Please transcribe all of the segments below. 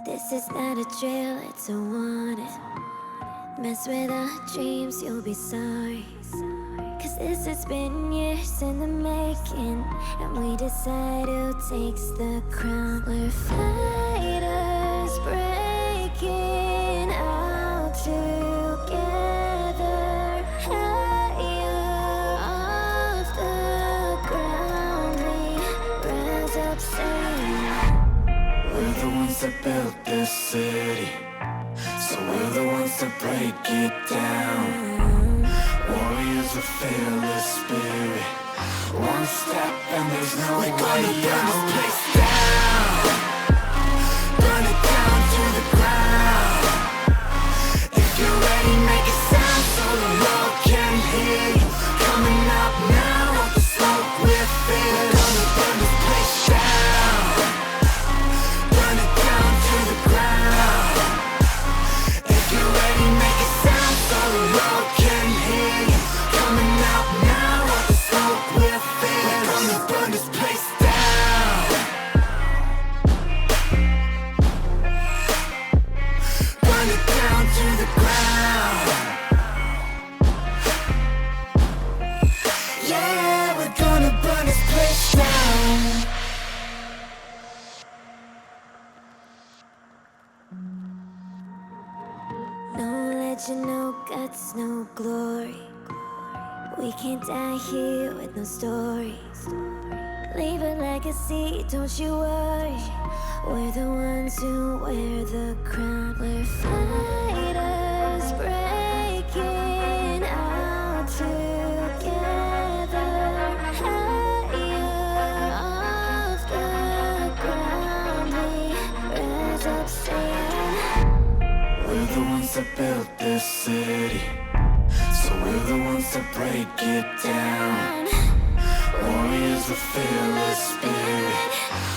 This is not a drill, it's a warning. Mess with our dreams, you'll be sorry. Cause this has been years in the making, and we decide who takes the crown. We're fighters breaking out together, higher off the ground. We rise up saying, we're the ones that built this city, so we're the ones that break it down. Warriors with fearless spirit. One step and there's no way out. We're gonna burn this place down. Burn it down to the ground. If you're ready, make it sound so the world can hear you. Coming up now, off the smoke we're feeling. We're gonna burn this place down. Burn it down to the ground. If you're ready, make it sound so the world can hear you. Coming out now, off the smoke we're feeling. We're gonna burn this place down. Burn it down to the ground. Yeah, we're gonna burn this place down. no legend, no guts, no glory. We can't die here with no stories. Leave a legacy, don't you worry. We're the ones who wear the crown. We're fighters breaking out together, higher off the ground. We rise up saying, we're the ones that built this city, so we're the ones that break it down. Warriors with fearless spirit.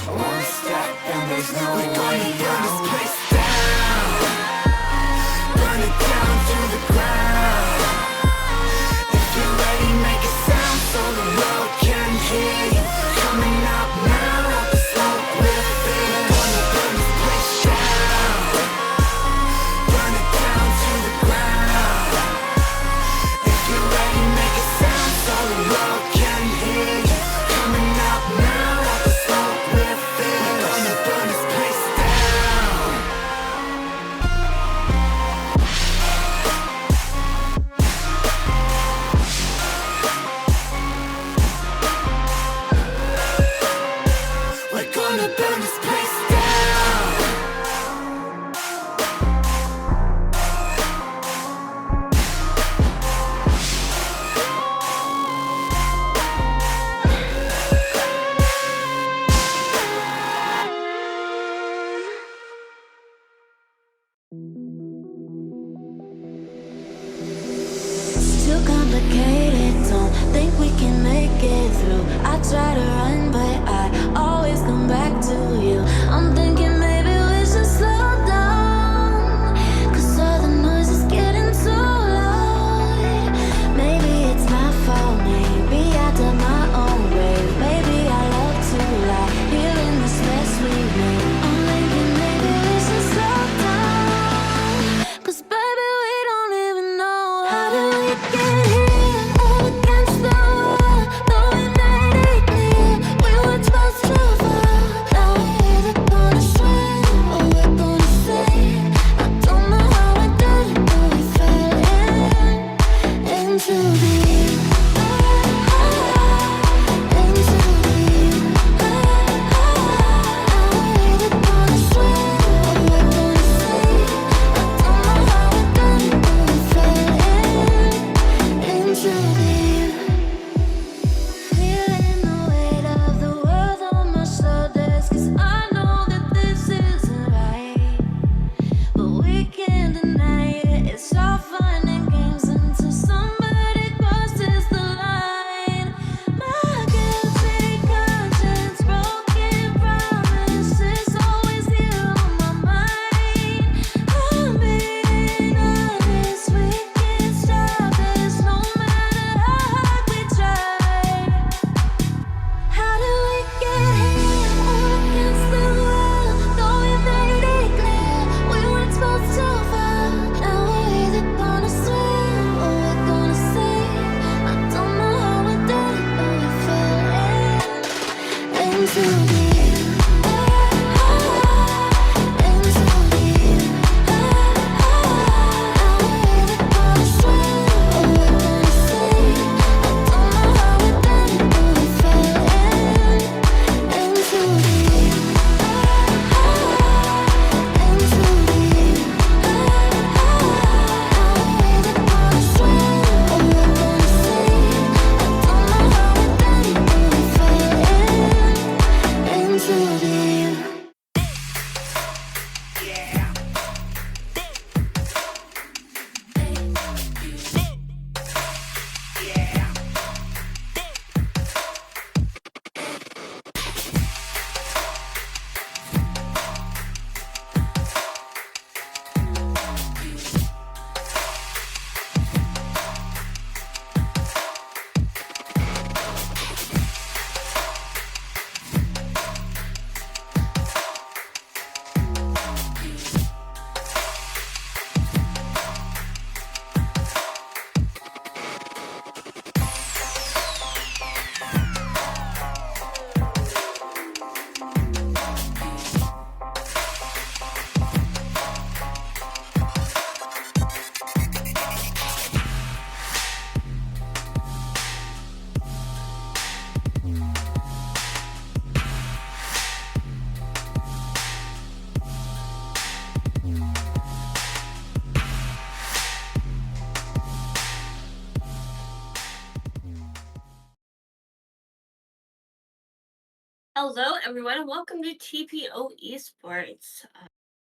One step and there's no way out. We're gonna burn this place down. Burn it down to the ground. If you're ready, make it sound so the world can hear you. Coming up now, off the smoke we're feeling. We're gonna burn this place down. Burn it down to the ground. If you're ready, make it sound so the world can hear you. Coming up now, off the smoke we're feeling. We're gonna burn this place down. We're gonna burn this place down. it's too complicated, don't think we can make it through. I try to run, but I always come back to you. I'm thinking maybe we should slow down, cause all the noise is getting too loud. Maybe it's my fault, maybe I did my own way. Maybe I love too loud here in this mess we made. I'm thinking maybe we should slow down, cause baby we don't even know how did we get here. All against the wall, though we made it clear. Hello, everyone, and welcome to TPO Esports.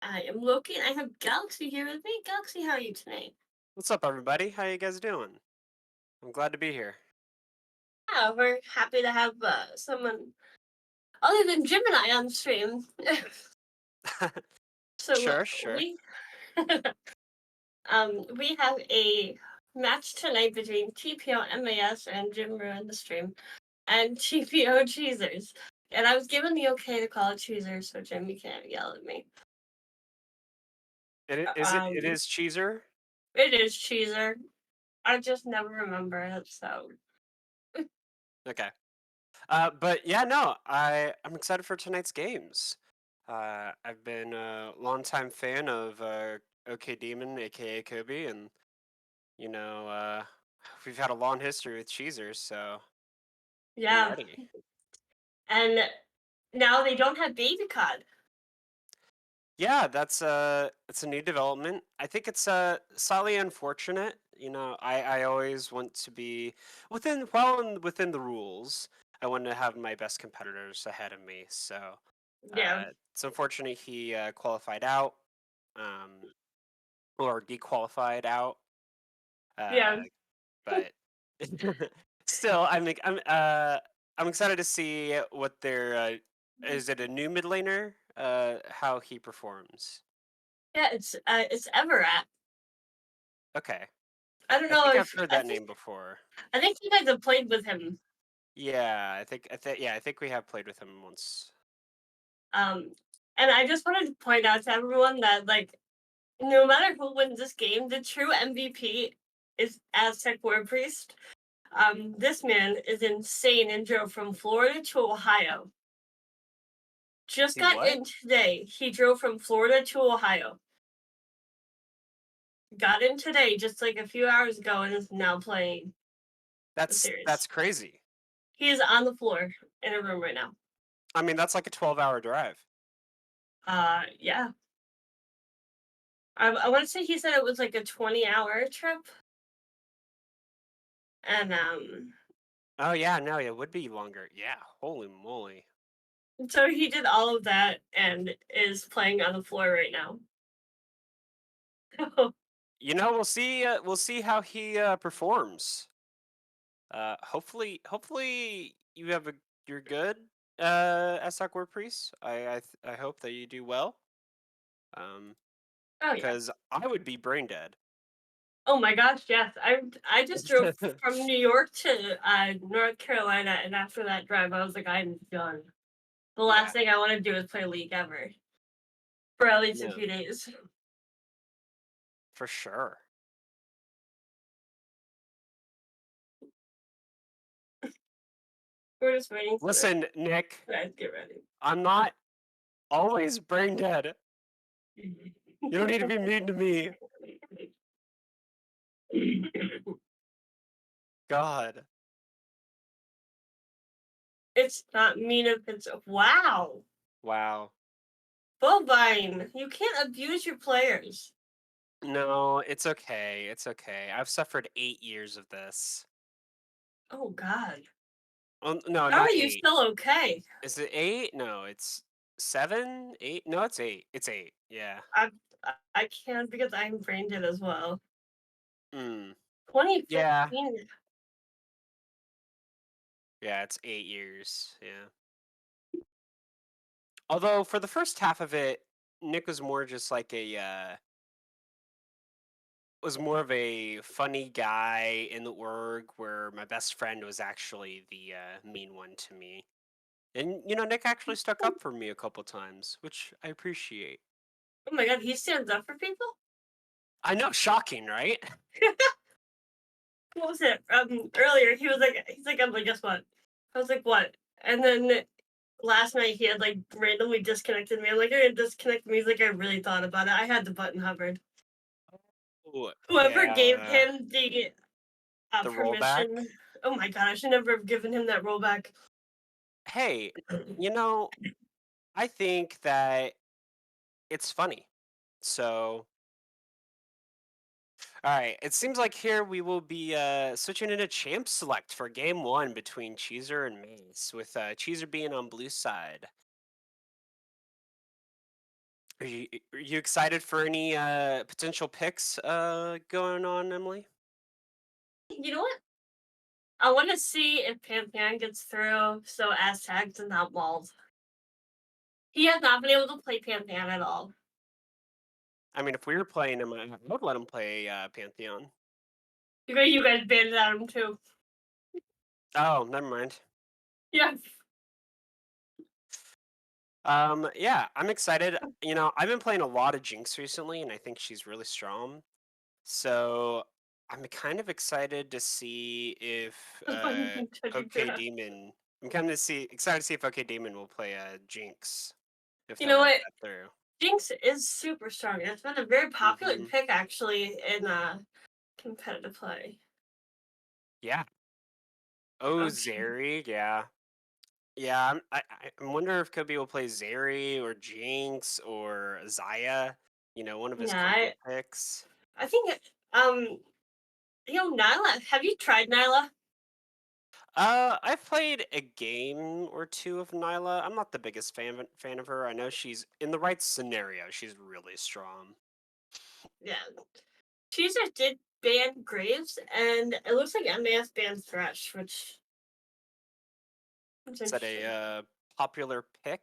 I am Loki, and I have Galaxy here with me. Galaxy, how are you tonight? What's up, everybody? How you guys doing? I'm glad to be here. Yeah, we're happy to have someone other than Jim and I on the stream. So Sure. we have a match tonight between TPO MAS and Jim ruined the stream, and TPO Cheezers. And I was given the okay to call it Cheezer, so Jim, you can't yell at me. It is Cheezer. It is Cheezer. I just never remember it, so. Okay. But yeah, no, I'm excited for tonight's games. I've been a longtime fan of OK Demon, aka Kobe, and you know, we've had a long history with Cheezers, so I'm Yeah, ready. and now they don't have baby cod. Yeah, it's a new development. I think it's slightly unfortunate. I always want to be within the rules. I want to have my best competitors ahead of me. So Yeah, it's unfortunate he qualified out, um, or dequalified out. yeah, Uh, but still, I'm excited to see what their is it a new mid laner? How he performs. yeah. It's Everat. Okay. I don't I know think I've if heard that name before. I think you guys have played with him. Yeah, I think we have played with him once. Um, and I just wanted to point out to everyone that no matter who wins this game, the true MVP is Aztec War Priest. This man is insane and drove from Florida to Ohio. Just He got what? in today. He drove from Florida to Ohio. Got in today, just like a few hours ago, and is now playing the That's series. crazy. He is on the floor in a room right now. I mean, that's like a 12-hour drive. Yeah. I want to say he said it was like a 20-hour trip, and Oh yeah, no, it would be longer. Yeah, holy moly. so he did all of that and is playing on the floor right now. We'll see how he performs. Hopefully you're good as War Priest. I hope that you do well. Um, Oh yeah. because I would be brain dead. Oh my gosh, yes. I just drove from New York to North Carolina, and after that drive, I was like, I'm done. The Yeah, last thing I want to do is play League ever for at least a no, few days. for sure. We're just waiting for Listen, Nick, the guys get ready. I'm not always brain dead. You don't need to be mean to me. God. It's not mean if it's wow. Wow. Bovine, you can't abuse your players. No, it's okay. It's okay. I've suffered 8 years of this. Oh God, No, how are not you 8. still okay? Is it 8? No, it's 7, 8. No, it's 8. It's 8. Yeah. I I can't because I'm brain dead as well. Hmm. Yeah. 2015. Yeah, it's 8 years. Yeah. Although for the first half of it, Nick was more just like was more of a funny guy in the org, where my best friend was actually the mean one to me. And Nick actually stuck up for me a couple times, which I appreciate. Oh my God, he stands up for people. I know, shocking, right? What was it? Earlier he's like, I'm like, guess what? I was like, what? And then last night he had like randomly disconnected me. I'm like, you're gonna disconnect me. He's like, I really thought about it. I had the button hovered. Ooh, Whoever gave yeah, him the the rollback. permission. Oh my God, I should never have given him that rollback. Hey, you know, I think that it's funny. So, all right, it seems like here we will be switching into champ select for game one between Cheezer and Mace, with Cheezer being on blue side. Are you excited for any potential picks going on, Emily? You know what? I want to see if Pantheon gets through so Aztecs and not mauled. He has not been able to play Pantheon at all. I mean, if we were playing him, I would let him play Pantheon. You guys banned it out of him too. Oh, never mind. Yeah. Yeah, I'm excited. I've been playing a lot of Jinx recently, and I think she's really strong. So I'm kind of excited to see if OK Demon. I'm kind of excited to see if OK Demon will play Jinx, if You they'll know let what? that through. Jinx is super strong. It's been a very popular Hmm. pick actually in competitive play. Yeah. Oh, Okay. Zeri. Yeah. Yeah. I wonder if Kobe will play Zeri or Jinx or Zaya. One of his Yeah, combo picks. I think um Nyla. Have you tried Nyla? I've played a game or two of Nyla. I'm not the biggest fan of her. I know she's in the right scenario. She's really strong. Yeah. Cheezer did ban Graves, and it looks like MAS banned Thresh, which is Is that a interesting. popular pick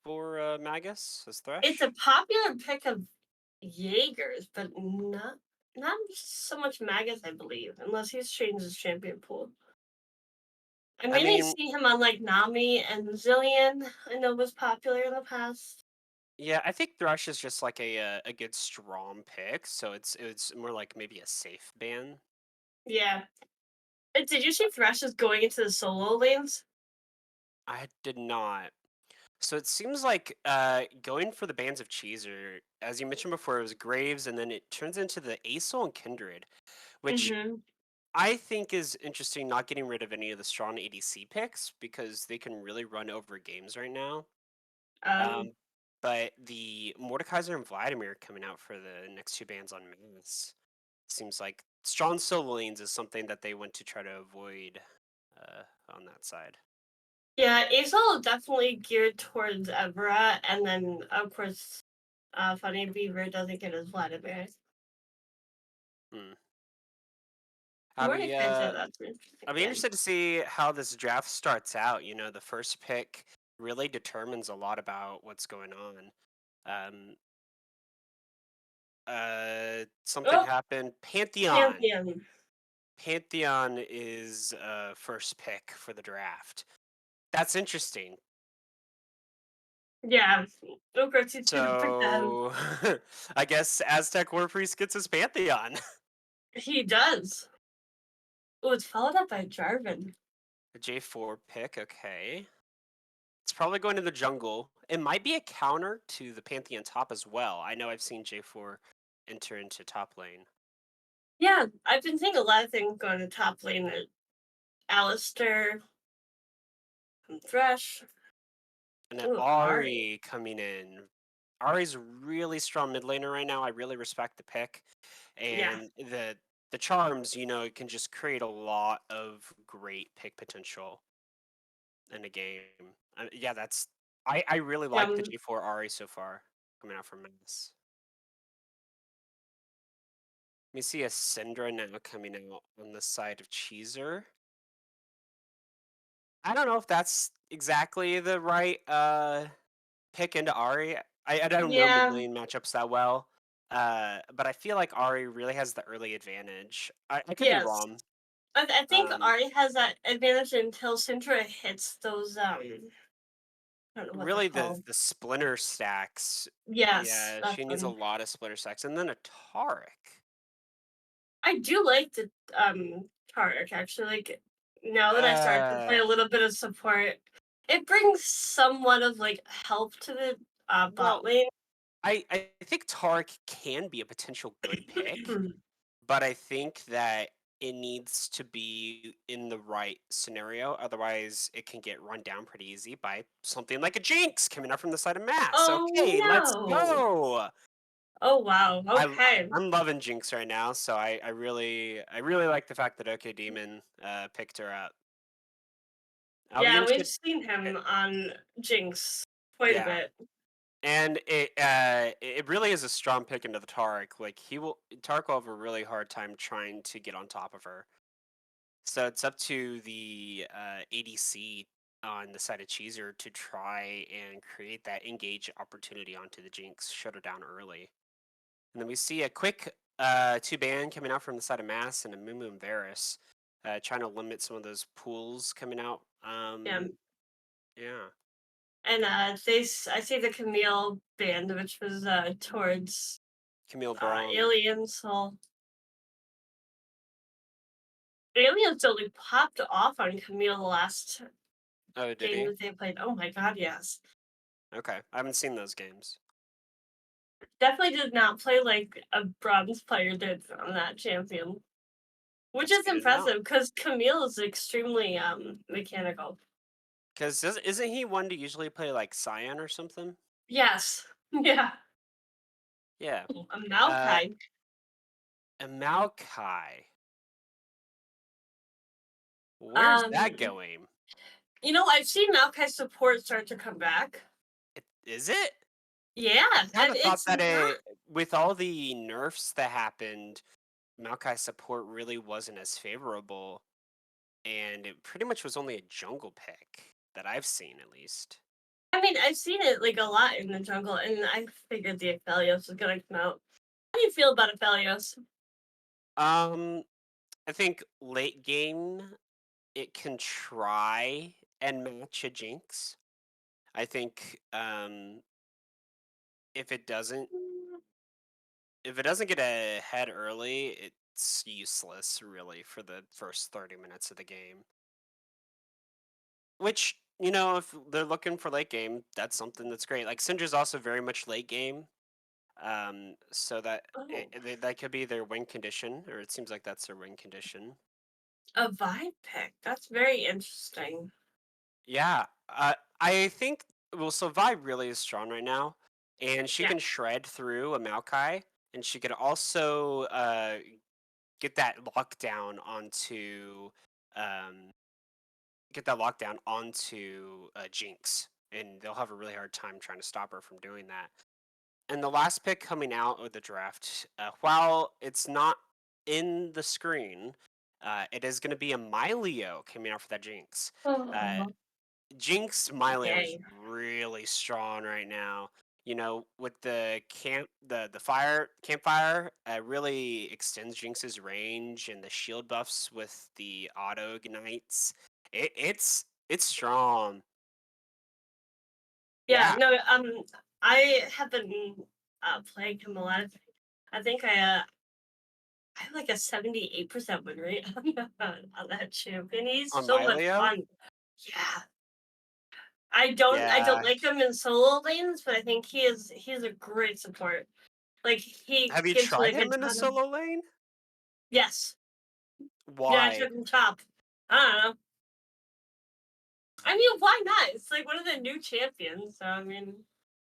for Magus as It's Thresh? a popular pick of Jaegers, but not so much Magus, I believe, unless he's changed his champion pool. I I mainly mean, see him on like Nami and Zillion. I know was popular in the past. yeah, I think Thresh is just like a good strong pick, so it's more like maybe a safe ban. Yeah. Did you see Thresh is going into the solo lanes? I did not. So it seems like going for the bans of Cheezer, as you mentioned before, it was Graves, and then it turns into the Aesol and Kindred, which Mm-hmm. I I think is interesting, not getting rid of any of the strong ADC picks because they can really run over games right now. Um, Um, but the Mordekaiser and Vladimir coming out for the next two bans on Mace seems like strong solo lanes is something that they want to try to avoid on that side. yeah, Aesol definitely geared towards Evra, and then of course, Funny Beaver doesn't get his Vladimir. Hmm. I'll More be expensive, that's interesting. I'll be Yeah. interested to see how this draft starts out. The first pick really determines a lot about what's going on. Um, Something Oh, happened. Pantheon. Champion. Pantheon is first pick for the draft. That's interesting. Yeah. Of course, he's gonna pick them. So I guess Aztec War Priest gets his Pantheon. He does. Oh, it's followed up by Jarvan. A J4 pick, okay. It's probably going to the jungle. It might be a counter to the Pantheon top as well. I know I've seen J4 enter into top lane. Yeah, I've been seeing a lot of things going to top lane. Alistair, Thresh. And then Ooh, Ari. Ari coming in. Ari's a really strong mid laner right now. I really respect the pick. Yeah. And the charms, it can just create a lot of great pick potential in a game. Yeah, I really Yeah. like the G4 Ari so far coming out from Mass. Let me see a Syndra now coming out on the side of Cheezer. I don't know if that's exactly the right pick into Ari. I don't know mid Yeah. lane matchups that well. But I feel like Ari really has the early advantage. I could be Yes. wrong. I think Um, Ari has that advantage until Syndra hits those I don't know what they're really called. the splinter stacks. Yes, Yeah, that's she needs a one. lot of splitter stacks. And then a Taric. I do like the Tarek actually. Like now that I started to play Uh a little bit of support, it brings somewhat of like help to the bot well, lane. I think Taric can be a potential good pick. But I think that it needs to be in the right scenario. Otherwise, it can get run down pretty easy by something like a Jinx coming up from the side of Mass. Oh Okay, let's no! go. Oh wow. I Okay. I'm loving Jinx right now, so I really like the fact that OK Demon picked her up. I'll be Yeah, we've interested. seen uh, him on Jinx quite a Yeah, bit. and it really is a strong pick into the Taric. Like Taric will have a really hard time trying to get on top of her. So it's up to the ADC on the side of Cheezer to try and create that engage opportunity onto the Jinx, shut her down early. And then we see a quick two ban coming out from the side of Mass and a Mumu and Varus, trying to limit some of those pools coming out. Yeah. Yeah, And I see the Camille band, which was towards Camille Braun. Alien Soul. Alien totally popped off on Camille the last Oh, did game he? that they played. Oh my god, yes. Okay, I haven't seen those games. Definitely did not play like a bronze player did on that champion. Which That's is good to know. impressive because Camille is extremely mechanical. Because isn't he one to usually play like Cyan or something? Yes. Yeah. Yeah. A Uh, Maokai. and Maokai. Where's that Um going? I've seen Maokai support start to come back. Is it? Yeah, I kind and of thought it's that not with all the nerfs that happened, Maokai support really wasn't as favorable, and it pretty much was only a jungle pick that I've seen at least. I mean, I've seen it like a lot in the jungle, and I figured the Aphelios was gonna come out. How do you feel about Aphelios? Um, I think late game it can try and match a Jinx. I think if it doesn't if it doesn't get ahead early, it's useless really for the first 30 minutes of the game. Which, if they're looking for late game, that's something that's great. Like Syndra's also very much late game. So that Oh, that could be their win condition, or it seems like that's their win condition. a vibe pick. That's very interesting. Yeah. I think well, so Vibe really is strong right now, and she Yeah. can shred through a Maokai, and she could also get that lockdown onto um Jinx, and they'll have a really hard time trying to stop her from doing that. And the last pick coming out of the draft, while it's not in the screen, it is going to be a Mylio coming out for that Jinx. Uh, Oh, Jinx Mylio is yay. really strong right now. With the fire campfire, really extends Jinx's range, and the shield buffs with the auto ignites. It's strong. Yeah, Yeah. no, I have been playing him a lot. I think I have like a 78% win rate on that champion. He's On so much Myleo? fun. Yeah. I don't Yeah. like him in solo lanes, but I think he's a great support. Like he Have you gives tried like a him in a ton of solo lane? yes. Yeah, I Why? took him top. I don't know. I mean, why not? It's like one of the new champions, so I mean,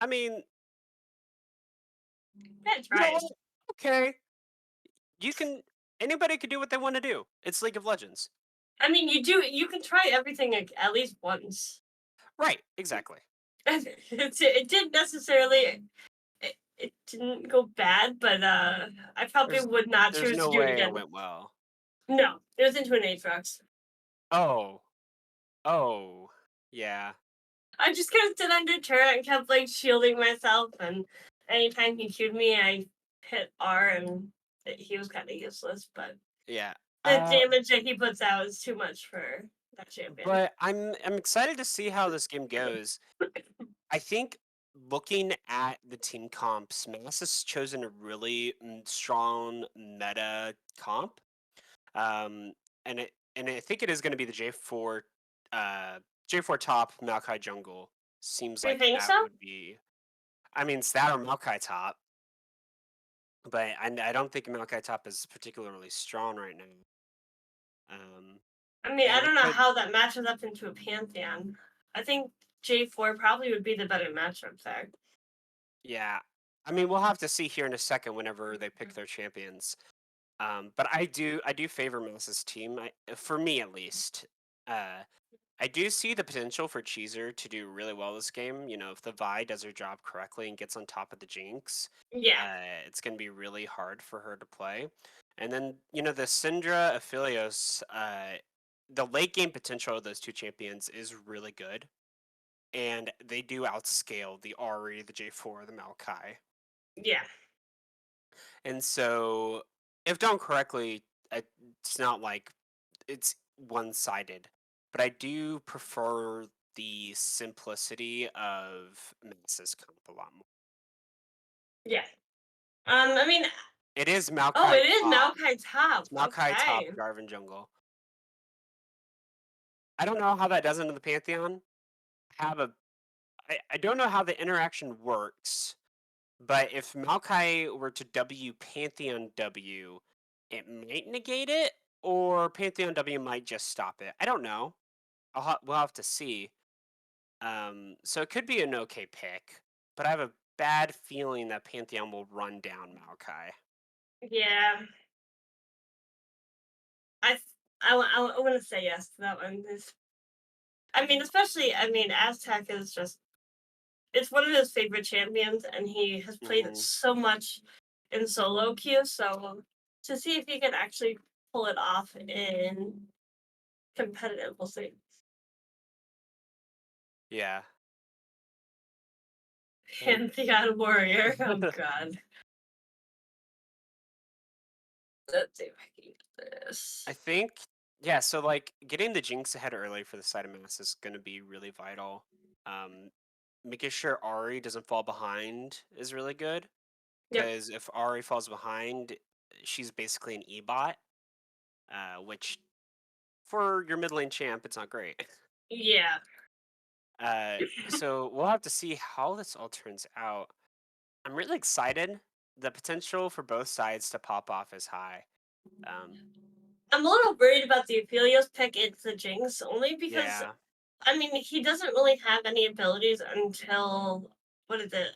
I mean, yeah, you know try what? it. Okay. You can anybody can do what they want to do. It's League of Legends. I mean, you can try everything like, at least once. Right, exactly. It didn't necessarily it didn't go bad, but I probably There's would not there's choose to no do it way it again. went well. No, it was into an Aatrox. Oh. Oh. Yeah. I just kind of stood under turret and kept like shielding myself, and anytime he queued me, I hit R, and he was kind of useless. But Yeah. the Uh damage that he puts out is too much for that champion. but I'm excited to see how this game goes. I think looking at the team comps, Mass has chosen a really strong meta comp. Um, and I think it is going to be the uh, J4 top Maokai jungle. Seems Do you like think that so? would be. I mean, Stat or Maokai top, but I don't think Maokai top is particularly strong right now. I mean, I And it don't know could, how that matches up into a pantheon. I think J4 probably would be the better matchup there. yeah. I mean, we'll have to see here in a second whenever they pick their champions. But I do favor Mass's team. For me at least. Uh, I do see the potential for Cheezer to do really well this game. You know, if the Vi does her job correctly and gets on top of the Jinx, Yeah, it's going to be really hard for her to play. And then, you know, the Syndra Aphelios, the late game potential of those two champions is really good. And they do outscale the Ahri, the J4, the Maokai. yeah, And so, if done correctly, it's not like it's one sided, but I do prefer the simplicity of Mass's comp a lot more. yeah. I mean, It is oh, Maokai it is top. Maokai top. It's Maokai top Okay. Jarvan jungle. I don't know how that does into the Pantheon. Have a I don't know how the interaction works, but if Maokai were to W Pantheon W, it might negate it, or Pantheon W might just stop it. I don't know. We'll have to see. So it could be an okay pick, but I have a bad feeling that Pantheon will run down Maokai. Yeah, I I want to say yes to that one. I mean, especially Aztec is just it's one of his favorite champions, and he has played it Hmm. so much in solo queue. So to see if he can actually pull it off in competitive, we'll see. Yeah. And Pantheon warrior. Oh god. Let's see if I can get I this. think, yeah, so like getting the Jinx ahead early for the side of Mass is going to be really vital. Um, Making sure Ari doesn't fall behind is really good, Yep. because if Ari falls behind, she's basically an E-bot, which for your mid lane champ, it's not great. Yeah. So we'll have to see how this all turns out. I'm really excited. The potential for both sides to pop off is high. Um, I'm a little worried about the Aphelios pick into the Jinx, only because yeah. I mean he doesn't really have any abilities until what is it?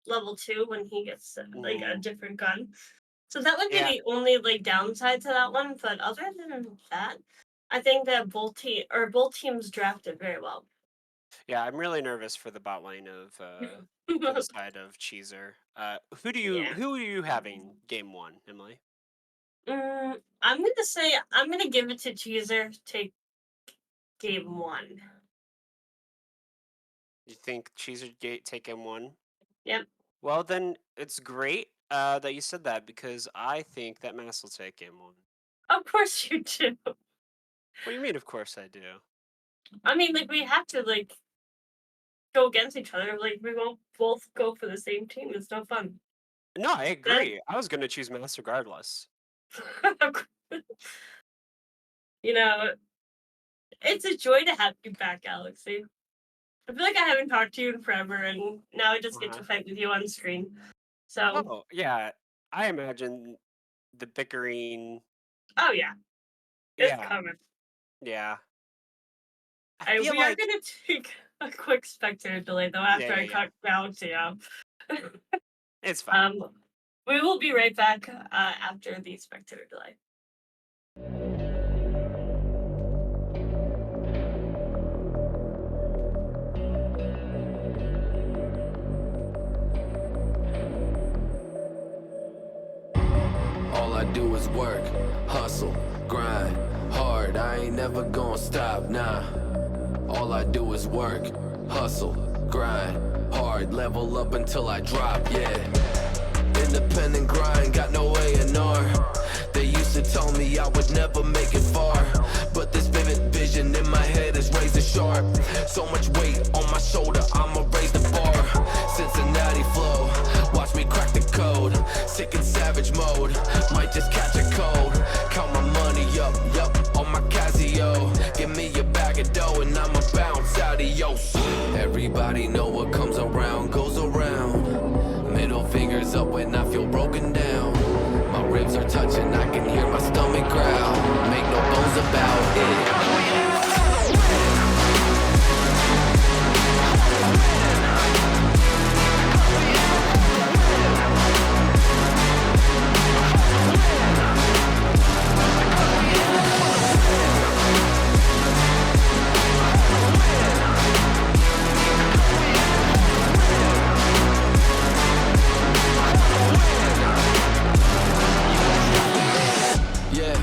Level 2 when he gets like a Mhm. different gun. So that would be Yeah. the only like downside to that one. But other than that, I think that both teams drafted very well. Yeah, I'm really nervous for the bot lane of for the side of Cheezer. Yeah. Who are you having game one, Emily? I'm gonna say I'm gonna give it to Cheezer. Take game one. You think Cheezer gate take M1? Yep. Well, then it's great that you said that, because I think that Mass will take game one. Of course you do. What do you mean? Of course I do. I mean, like we have to like go against each other. Like we won't both go for the same team. It's no fun. No, I agree. I was gonna choose Mass regardless. You know, it's a joy to have you back, Alexei. I feel like I haven't talked to you in forever, and now I just get to fight with you on screen. So, Oh, yeah. I imagine the bickering. oh yeah, it's Yeah, coming. yeah. I I, feel we are like gonna take a quick spectator delay though yeah, after yeah, I yeah. cut Galaxy out. It's fine. We will be right back after the spectator delay. All I do is work, hustle, grind, hard. I ain't never gonna stop, nah. All I do is work, hustle, grind, hard. Level up until I drop, yeah. Independent grind, got no A&R. They used to tell me I would never make it far, but this vivid vision in my head is razor sharp. So much weight on my shoulder, I'ma raise the bar. Cincinnati flow, watch me crack the code. Sick and savage mode, might just catch a cold. Count my money up, yup, on my Casio. Give me a bag of dough and I'ma bounce, adios. Everybody know what comes around goes around. Middle fingers up when I feel broken down. My ribs are touching, I can hear my stomach growl. Make no bones about it. Yeah,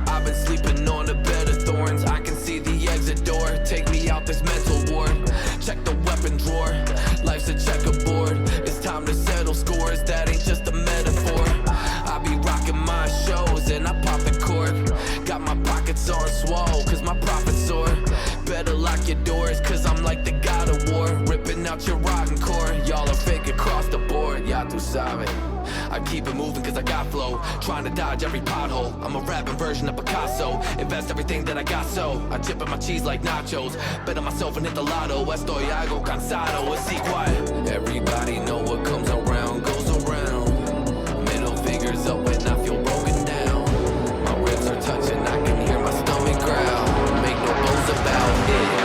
I've been sleeping on a bed of thorns. I can see the exit door. Take me out this mental ward. Check the weapon drawer. Life's a checkerboard. It's time to settle scores. That ain't just a metaphor. I be rocking my shows and I pop the cork. Got my pockets on swole, cause my profits soar. Better lock your doors, cause I'm like the god of war. Ripping out your rotten core. Y'all are fake across the board. Y'all too savage. I keep it moving cause I got flow. Trying to dodge every pothole. I'm a rapping version of Picasso. Invest everything that I got, so I chip in my cheese like nachos. Bet on myself and hit the lotto. Estoy algo cansado, así quiet. Everybody know what comes around goes around. Middle fingers up when I feel broken down. My ribs are touching, I can hear my stomach growl. Make no bones about it.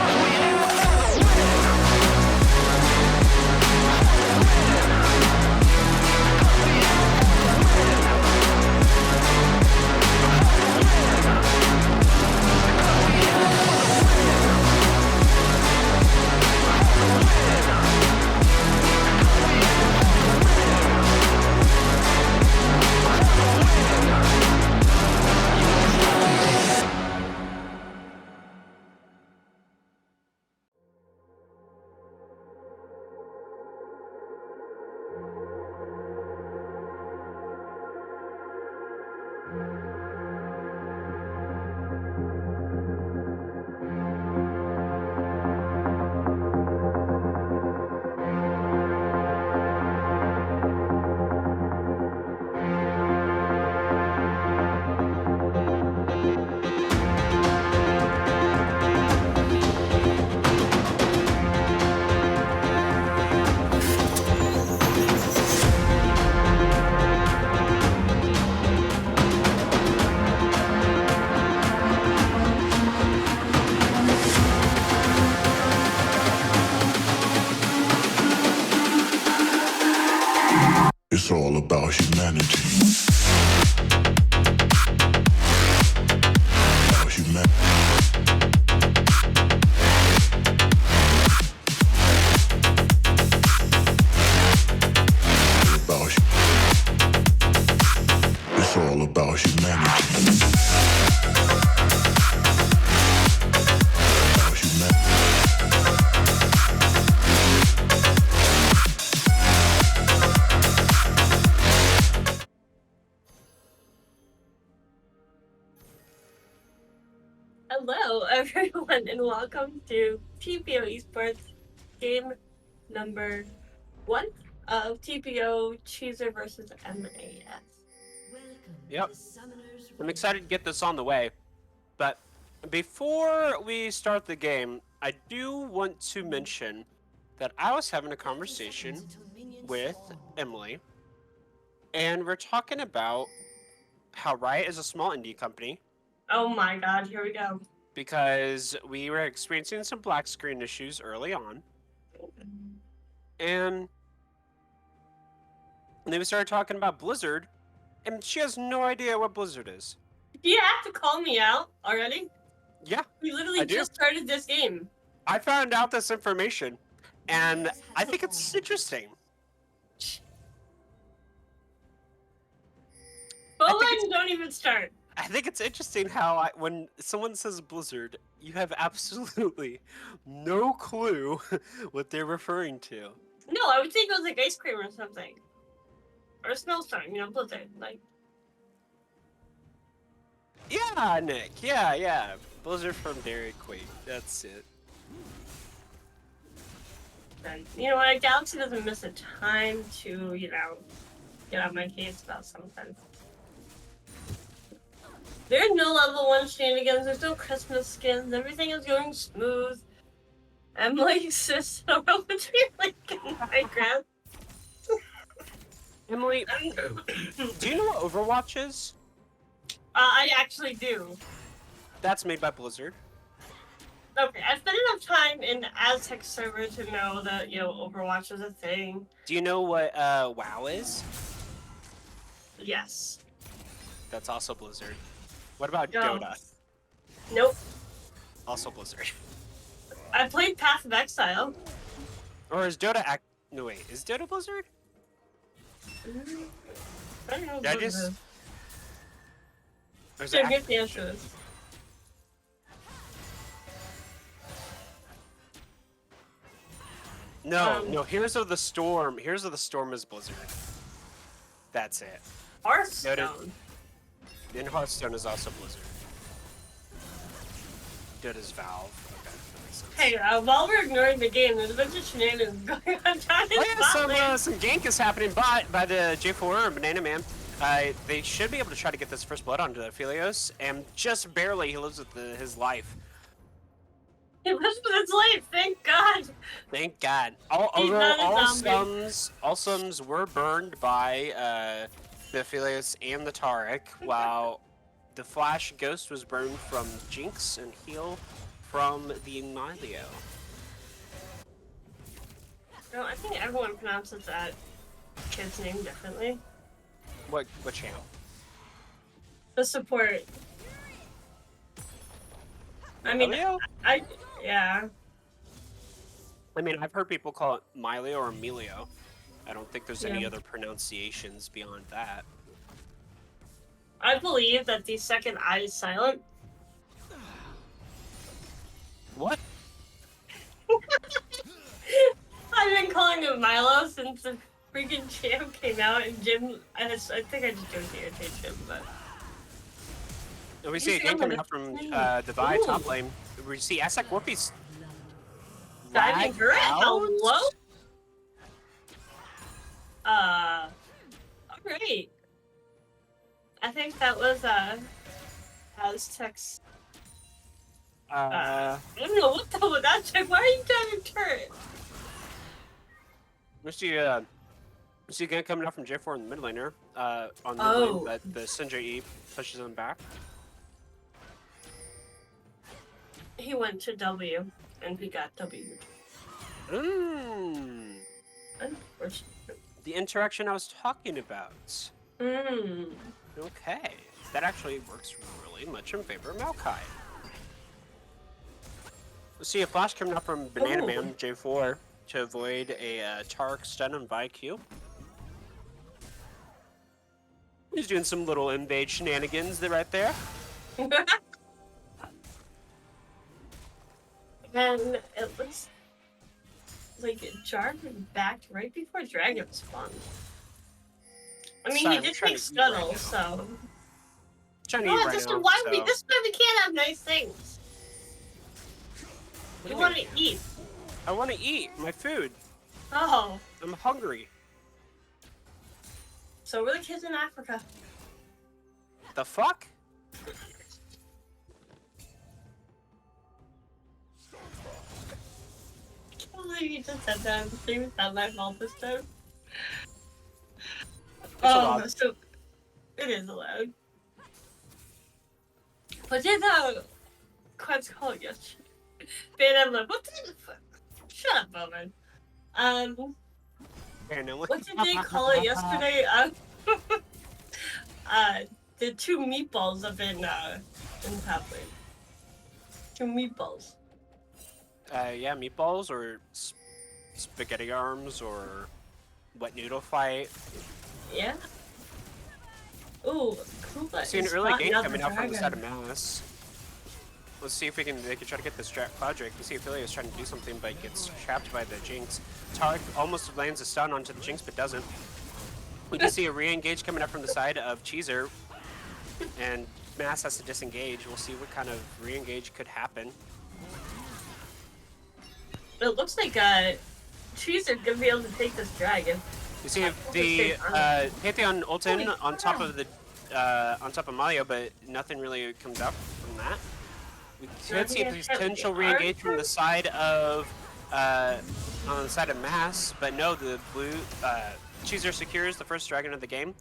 It's all about humanity. About humanity. It's all about humanity. About humanity. Hello, everyone, and welcome to TPO Esports game number 1 of TPO Cheezer versus MAS. Yep. I'm excited to get this on the way. But before we start the game, I do want to mention that I was having a conversation with Emily, and we're talking about how Riot is a small indie company Oh my god, here we go. because we were experiencing some black screen issues early on, and then we started talking about Blizzard, and she has no idea what Blizzard is. Do you have to call me out already? Yeah, We I literally do. just started this game. I found out this information, and I think it's interesting. Both think it's- lines don't even start. I think it's interesting how when someone says Blizzard, you have absolutely no clue what they're referring to. No, I would think it was like ice cream or something. Or a snowstorm, Blizzard. Like, Yeah, Nick. Yeah. Blizzard from Dairy Queen. That's it. and, you know what? Galaxy doesn't miss a time to, get on my case about something. There's no level 1 shenanigans, there's no Christmas skins, everything is going smooth. I'm like sis around between like Minecraft. Emily, do you know what Overwatch is? I actually do. That's made by Blizzard. Okay, I spent enough time in Aztec server to know that, Overwatch is a thing. Do you know what WoW is? Yes. That's also Blizzard. What about No. Dota? Nope. Also Blizzard. I played Path of Exile. Or is Dota No, wait. Is Dota Blizzard? I don't know Did I what it just- is. Or is So it get the answer to this. No, Heroes of the Storm. Heroes of the Storm is Blizzard. That's it. Hearthstone. And Hearthstone is also Blizzard. Dota's Valve. Okay, that makes sense. Hey, while we're ignoring the game, there's a bunch of shenanigans going on down in Oh yeah, Scotland. some gank is happening by the J4 and Banana Man. They should be able to try to get this first blood onto the Philios, and just barely he lives with his life. He lives with his life, thank God. Thank God. He's not a zombie. All sums were burned by the Philios and the Taric, while the Flash Ghost was burned from Jinx and Heal from the Emilio. No, I think everyone pronounces that kid's name differently. What channel? The support. I mean, Emilio? yeah. I mean, I've heard people call it Milio or Emilio. I don't think there's any Yeah. other pronunciations beyond that. I believe that the second I is silent. What? I've been calling him Milo since the freaking champ came out, and Jim. I think I just don't irritate Jim, but. And we see a He's game going coming with up from me. Divide Ooh. top lane. We see Aztec Warpies. Diving lagged turret? out. Hello? Alright. I think that was, Aztec's. I don't know what the hell was Aztec. Why are you diving turret? We see again coming up from J4 in the mid laner. On the Oh. lane, but the Sinjay E pushes him back. He went to W, and we got W. Unfortunate. The interaction I was talking about. Mmm. Okay, that actually works really much in favor of Maokai. We'll see a flash coming up from Banana Ooh. Man J4 to avoid a Taric stun on VIQ. He's doing some little invade shenanigans right there. And it looks like Jarvan backed right before Dragon spawned. I mean, Sorry, he I'm did trying take to eat Scuttle, right now. so. Trying to eat Oh, right this now, is why so- this is why we can't have nice things. What do We you want mean? to eat. I want to eat my food. Oh, I'm hungry. So were the kids in Africa. The fuck? I can't believe you just said that. I think it's not my fault this time. allowed. So it is allowed. But did Quen's call yesterday? And I'm like, what the fuck? Shut up, Bowman. What did they call it yesterday? The two meatballs up in top lane. Two meatballs. Yeah, meatballs or spaghetti arms or wet noodle fight. Yeah. Ooh, Kuba See an is early spotting game out coming the out from the side of dragon. Mass. Let's see if they can try to get this Cloud Drake. We see Ophelia is trying to do something, but gets trapped by the Jinx. Tarek almost lands a stun onto the Jinx, but doesn't. We can see a re-engage coming up from the side of Cheezer, and Mass has to disengage. We'll see what kind of re-engage could happen. It looks like Cheezer's gonna be able to take this dragon. You see the Pantheon ult in on top of Mario, but nothing really comes out from that. We could see a potential re-engage from the side of Mass, but no, the blue Cheezer secures the first dragon of the game,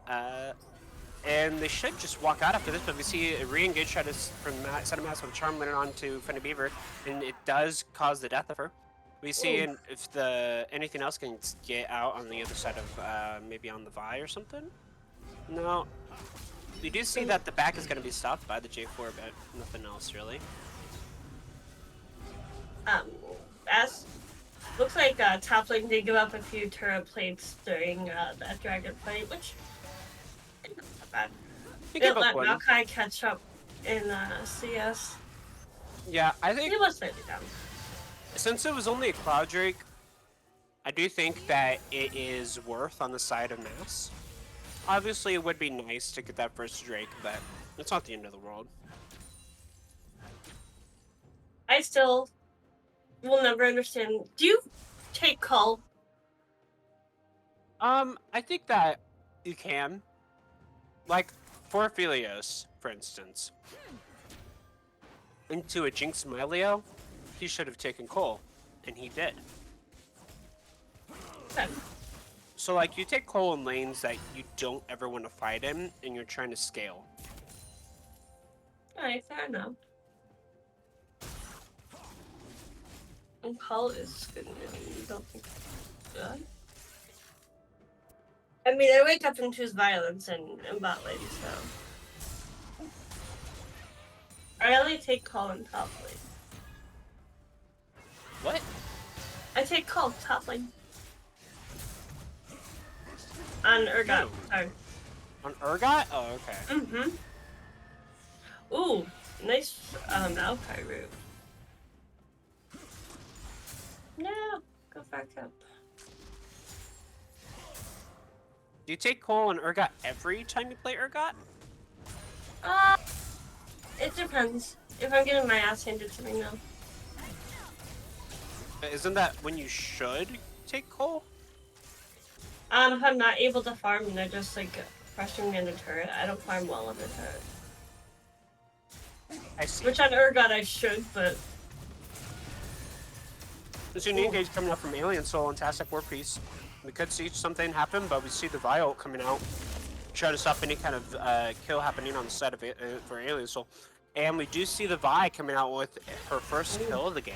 and they should just walk out after this. But we see a re-engage shot from side of Mass with a charm landing onto Funny Beaver, and it does cause the death of her. We see if anything else can get out on the other side of maybe on the Vi or something. No. We do see that the back is going to be stopped by the J4, but nothing else really. As looks like top lane did give up a few turret plates during that dragon fight, which isn't that bad. It let Maokai catch up in CS. Yeah, I think He was slightly down. Since it was only a Cloud Drake, I do think that it is worth on the side of Mass. Obviously, it would be nice to get that first Drake, but it's not the end of the world. I still will never understand. Do you take call? I think that you can. Like, for Aphelios, for instance. Into a Jinx Milio, he should have taken Cole, and he did. Okay. So, like, you take Cole in lanes that you don't ever want to fight in, and you're trying to scale. Alright, fair enough. And Call is good. You don't think good? I mean, I wake up and choose violence in bot lane, so. I only take Call in top lane. What? I take Call top lane. On Urgot, No. sorry. On Urgot? Oh, okay. Mm-hmm. Ooh, nice Maokai route. No, go back up. Do you take Cole and Urgot every time you play Urgot? It depends. If I'm getting my ass handed to me, no. Isn't that when you should take Cole? If I'm not able to farm and they're just like rushing me in the turret, I don't farm well in the turret. I see. Which on Urgot I should, but There's a new engage coming up from Alien Soul and Tastic War Piece. We could see something happen, but we see the Viol coming out, trying to stop any kind of kill happening on the side of it for Alien Soul. And we do see the Vi coming out with her first kill of the game.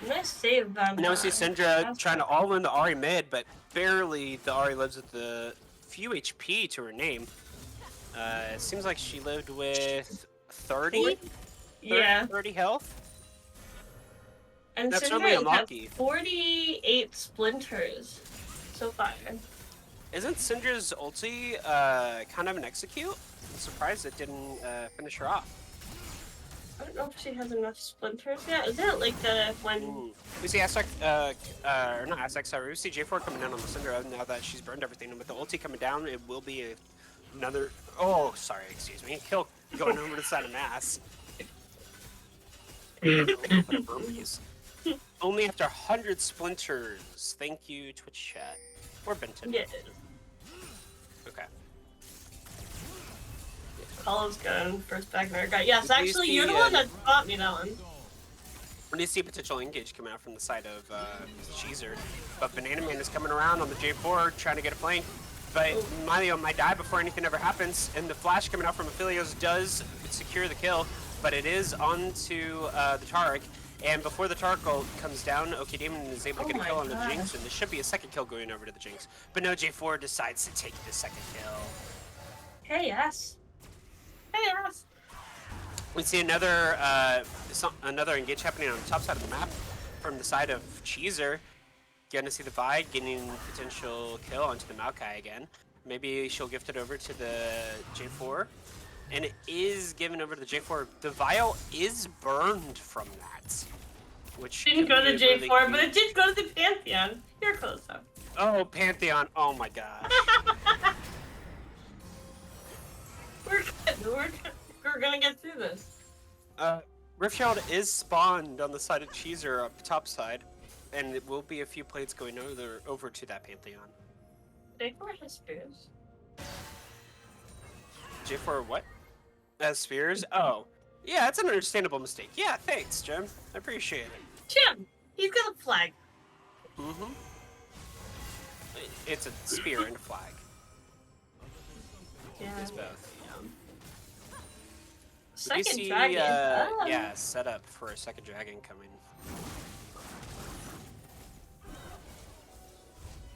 nice save. Now we see Syndra trying to all in the Ahri mid, but barely the Ahri lives with the few HP to her name. It seems like she lived with 30? Yeah. 30 health? And That's Syndra really has unlucky. 48 splinters so far. Isn't Syndra's ulti kind of an execute? I'm surprised it didn't finish her off. I don't know if she has enough splinters yet. Is it like the when? Ooh. We see Aztec, or not Aztec, sorry, we see J4 coming down on the Syndra now that she's burned everything, and with the ulti coming down, it will be another, oh, sorry, excuse me, kill going over to the side of Mass. Only after 100 splinters. Thank you, Twitch chat. Or Benton. Yeah. Okay. Call is good. First back there. Yes, Do you actually, see, you're the one that taught me that one. When you see potential engage coming out from the side of Cheezer, but Banana Man is coming around on the J4 trying to get a flank, but Mario might die before anything ever happens, and the flash coming out from Aphelios does secure the kill, but it is onto the Taric, and before the Taric comes down, OKDemon is able to get a kill on the Jinx, and there should be a second kill going over to the Jinx, but no, J4 decides to take the second kill. Hey, yes. Hey, yes. We see another engage happening on the top side of the map from the side of Cheezer. Getting to see the Vi getting potential kill onto the Maokai again. Maybe she'll gift it over to the J4. And it is given over to the J4. The Vial is burned from that. Which Didn't go to could be J4, really but it huge. did go to the Pantheon. You're close up. Oh, Pantheon. Oh my gosh. We're good. We're gonna get through this. Riftshroud is spawned on the side of Cheezer up top side. And it will be a few plates going over to that Pantheon. J4 has spears. J4 what? As spheres? Oh. Yeah, it's an understandable mistake. Yeah, thanks, Jim. I appreciate it. Jim, he's got a flag. Mm-hmm. It's a spear and a flag. Yeah. It's both. Second you see, dragon. Oh. Yeah, set up for a second dragon coming.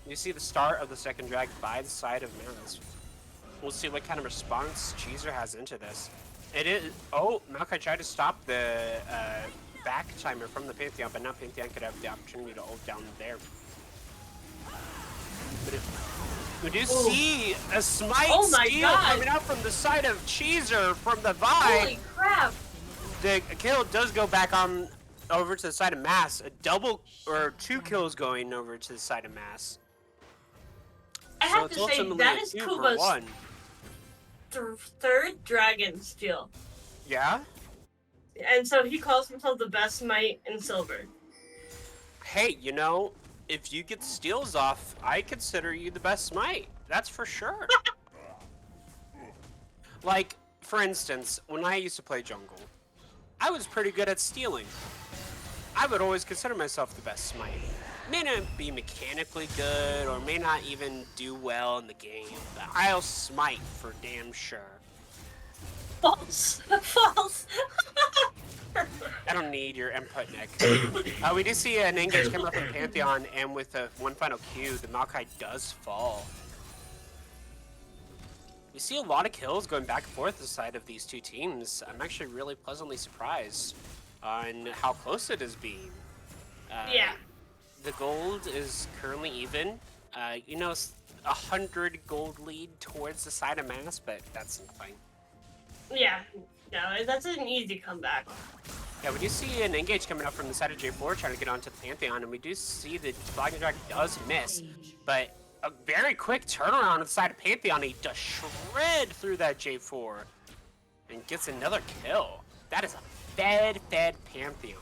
You see the start of the second dragon by the side of Manas. We'll see what kind of response Cheezer has into this. It is. Oh, Maokai tried to stop the back timer from the Pantheon, but now Pantheon could have the opportunity to ult down there. But we do see a smite steal coming out from the side of Cheezer from the Vi. Holy crap! The kill does go back on over to the side of Mass. A double or 2 kills going over to the side of Mass. I have to say that is Kuba's third dragon steal. Yeah? And so he calls himself the best smite in silver. Hey, you know, if you get steals off, I consider you the best smite. That's for sure. Like, for instance, when I used to play jungle, I was pretty good at stealing. I would always consider myself the best smite. May not be mechanically good, or may not even do well in the game, but I'll smite for damn sure. False. False. I don't need your input, Nick. We do see an engage coming up from the Pantheon, and with one final Q, the Maokai does fall. We see a lot of kills going back and forth the side of these two teams. I'm actually really pleasantly surprised on how close it is being. Yeah. The gold is currently even. You know, 100 gold lead towards the side of Mass, but that's nothing. Yeah. No, that's an easy comeback. Yeah, we do see an engage coming up from the side of J4 trying to get onto the Pantheon, and we do see the Flag Dragon does miss, but a very quick turnaround on the side of Pantheon. He does shred through that J4 and gets another kill. That is a fed Pantheon.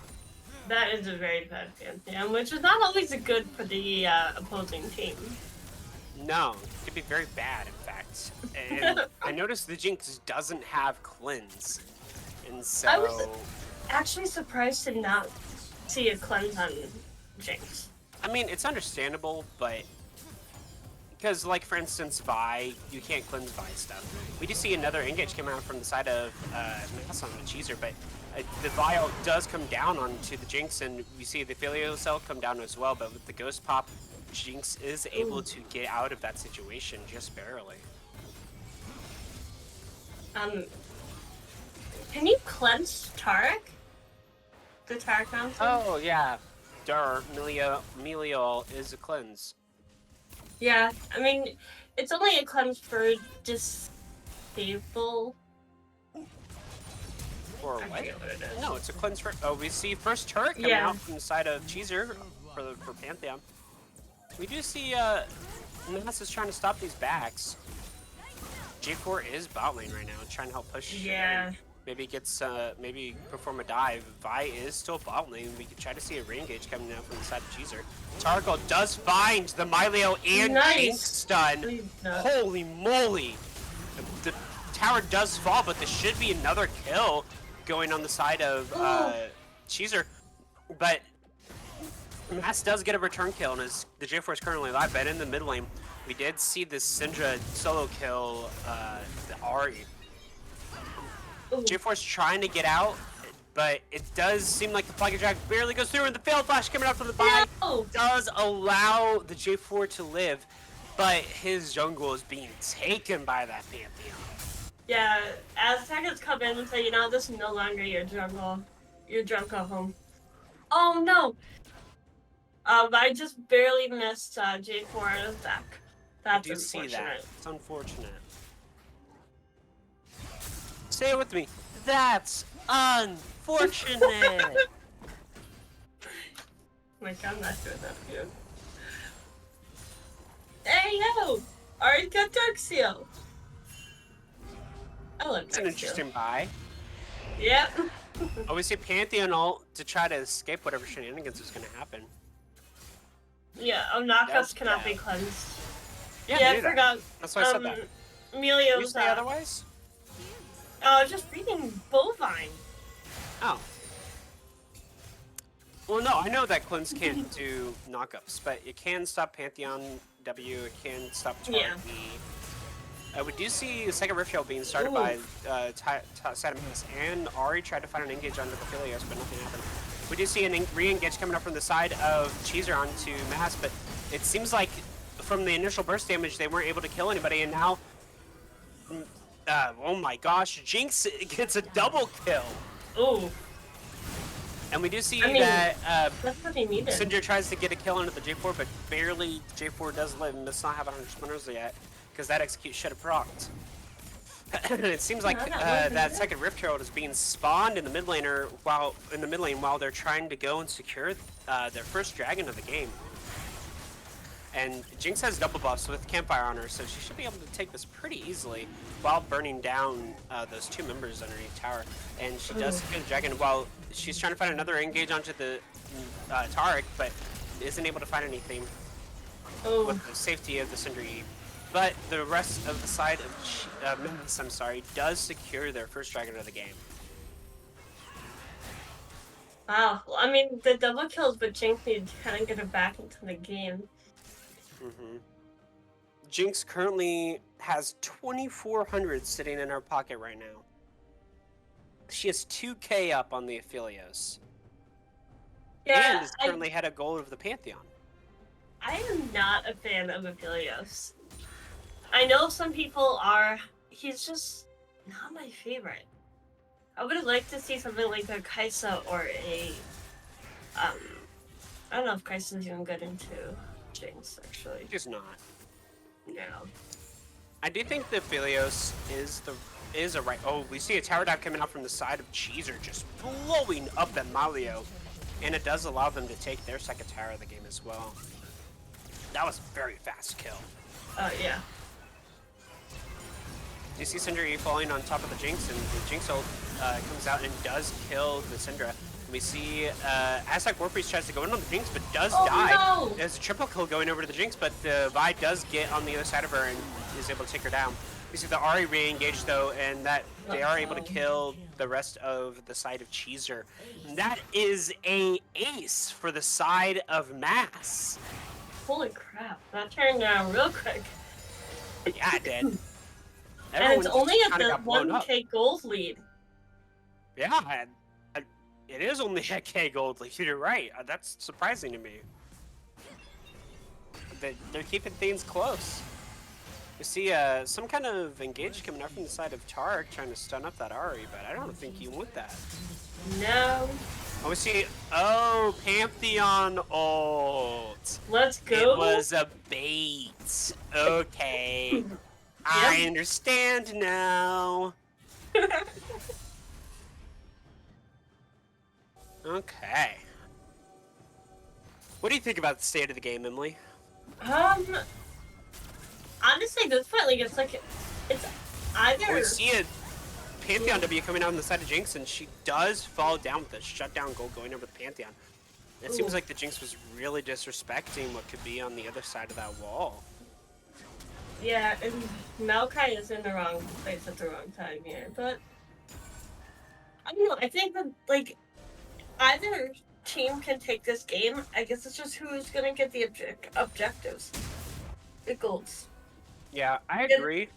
That is a very bad Pantheon, which is not always good for the opposing team. No, it could be very bad, in fact. And I noticed the Jinx doesn't have cleanse, and so I was actually surprised to not see a cleanse on Jinx. I mean, it's understandable, but because, like, for instance, Vi, you can't cleanse Vi stuff. We do see another engage come out from the side of Mass on the Cheezer, but the Vial does come down onto the Jinx, and we see the Filio Cell come down as well, but with the Ghost Pop, Jinx is able to get out of that situation just barely. Can you cleanse Taric? The Taric Mountain? Oh, yeah. Durr, Melial is a cleanse. Yeah, I mean, it's only a cleanse for disable. Or I what? forget what it is. No, it's a cleanse for. Oh, we see first turret coming out from the side of Cheezer for Pantheon. We do see Mass is trying to stop these backs. J4 is bot lane right now, trying to help push. Yeah. Maybe gets maybe perform a dive. Vi is still bot lane. We could try to see a re-engage coming down from the side of Cheezer. Tarkle does find the Mylio and Nice. Jinx stun. Please, no. Holy moly! The tower does fall, but this should be another kill going on the side of Cheezer. But Mass does get a return kill, and the J4 is currently alive. But in the mid lane, we did see this Syndra solo kill the Ahri. J4's trying to get out, but it does seem like the Flying Drag barely goes through, and the Failed Flash coming out from the buy does allow the J4 to live, but his jungle is being taken by that Pantheon. Yeah, as seconds come in and say, you know, this is no longer your jungle. Your jungle home. Oh no! I just barely missed J4's back. That's I do see unfortunate. that. It's unfortunate. Say it with me. That's unfortunate. My God, I'm not doing that for you. Hey, yo! Alright, got Dark Seal. I love It's an Dark Seal. interesting buy. Yep. Oh, we see Pantheon ult to try to escape whatever shenanigans is going to happen. Yeah, knockups That's cannot be bad. cleansed. Yeah, I knew that. forgot. That's why I said that. You Emilio's, say otherwise? just reading Bovine. Oh. Well, no, I know that cleanse can't do knockups, but it can stop Pantheon W, it can stop Target Yeah. E. We do see the second Rift Shell being started by Side of Mass, and Ahri tried to find an engage onto the Philios, but nothing happened. We do see an re-engage coming up from the side of Cheezer onto Mass, but it seems like from the initial burst damage, they weren't able to kill anybody, and now, oh my gosh, Jinx gets a double kill. Ooh, And we do see I mean, that that's what he needed. Syndra tries to get a kill into the J4, but barely J4 does live and does not have 100 spinners yet, because that execute should have procced. It seems like that second Rift Herald is being spawned in the mid laner while they're trying to go and secure their first dragon of the game. And Jinx has double buffs with Campfire on her, so she should be able to take this pretty easily while burning down those two members underneath tower. And she does secure the dragon while she's trying to find another engage onto the Taric, but isn't able to find anything with the safety of the Syndra E. But the rest of the side of Memphis, I'm sorry, does secure their first dragon of the game. Wow. Well, I mean, the double kills, but Jinx needed to kind of get her back into the game. Jinx currently has 2,400 sitting in her pocket right now. She has 2K up on the Aphelios. Yeah, And is currently head of gold of the Pantheon. I am not a fan of Aphelios. I know some people are. He's just not my favorite. I would have liked to see something like a Kaisa or a. I don't know if Kaisa's even good into Jinx, actually. She's not. No. I do think the Aphelios is a right. Oh, we see a tower dive coming out from the side of Cheezer, just blowing up that Malio, and it does allow them to take their second tower of the game as well. That was a very fast kill. Yeah. You see Syndra E falling on top of the Jinx, and the Jinx ult comes out and does kill the Syndra. We see Aztec Warpriest tries to go in on the Jinx, but does die. No! There's a triple kill going over to the Jinx, but the Vi does get on the other side of her and is able to take her down. We see the Ahri re-engage though, and that they are able to kill the rest of the side of Cheezer. And that is a ace for the side of Mass. Holy crap, that turned down real quick. Yeah, it did. And Everyone it's just only at kinda the got blown up. 1k gold lead. Yeah, it is only a K gold lead. You're right. That's surprising to me. They're keeping things close. We see some kind of engage coming up from the side of Tarek trying to stun up that Ahri, but I don't think you want that. No. Oh, we see. Oh, Pantheon ult. Let's go. It was a bait. Okay. I understand now. Okay. What do you think about the state of the game, Emily? Honestly, this point, like, it's either. We see it. Pantheon W coming out on the side of Jinx, and she does fall down with a shutdown goal going over the Pantheon. It seems like the Jinx was really disrespecting what could be on the other side of that wall. Yeah, and Maokai is in the wrong place at the wrong time here, but I don't know. I think that like either team can take this game. I guess it's just who's gonna get the objectives, the goals. Yeah, I agree.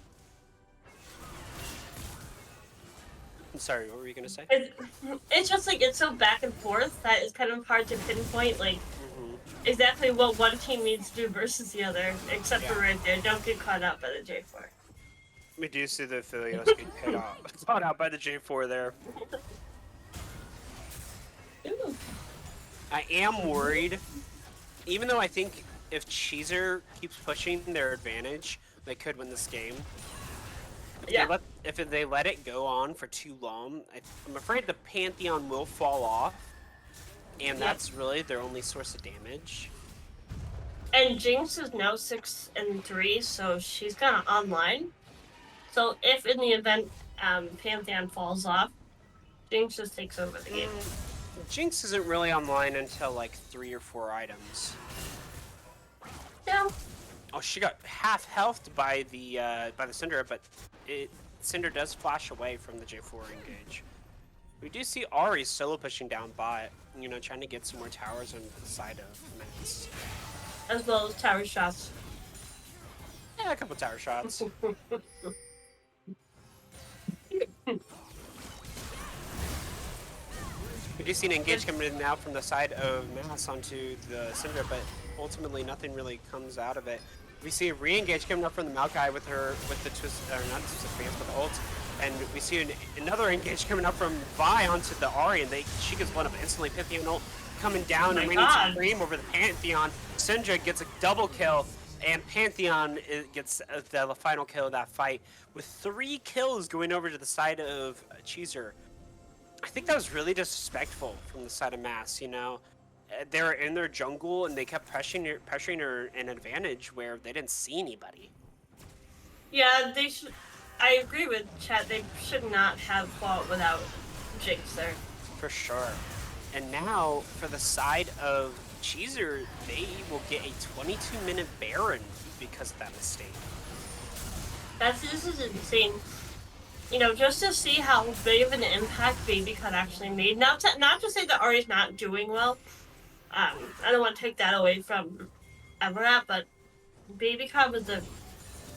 I'm sorry, what were you gonna say? It's just like it's so back and forth that it's kind of hard to pinpoint like exactly what one team needs to do versus the other. Except for right there, don't get caught out by the J4. We do see the Philios get caught out by the J4 there. Ooh. I am worried, even though I think if Cheezer keeps pushing their advantage, they could win this game. If they let it go on for too long, I'm afraid the Pantheon will fall off, and that's really their only source of damage. And Jinx is now 6-3, so she's kind of online. So if in the event Pantheon falls off, Jinx just takes over the game. Jinx isn't really online until like 3 or 4 items. Yeah. Oh, she got half healthed by the Cinder, but Cinder does flash away from the J4 engage. We do see Ari solo pushing down bot, you know, trying to get some more towers on the side of MAS. As well as tower shots. Yeah, a couple tower shots. We do see an engage coming in now from the side of MAS onto the Cinder, but ultimately nothing really comes out of it. We see a re-engage coming up from the Maokai with the twist, or not twist of fans, but the ult, and we see another engage coming up from Vi onto the Ari, and she gets one up instantly. Pantheon ult coming down and raining supreme over the Pantheon. Syndra gets a double kill, and Pantheon gets the final kill of that fight with 3 kills going over to the side of Cheezer. I think that was really disrespectful from the side of MAS, you know. They were in their jungle and they kept pressuring her an advantage where they didn't see anybody. Yeah, they should. I agree with Chat. They should not have fought without Jinx there. For sure. And now, for the side of Cheezer, they will get a 22-minute Baron because of that mistake. This is insane. You know, just to see how big of an impact Baby Cut actually made. Not to say that Ari's not doing well. I don't want to take that away from Everett, but Baby Cut was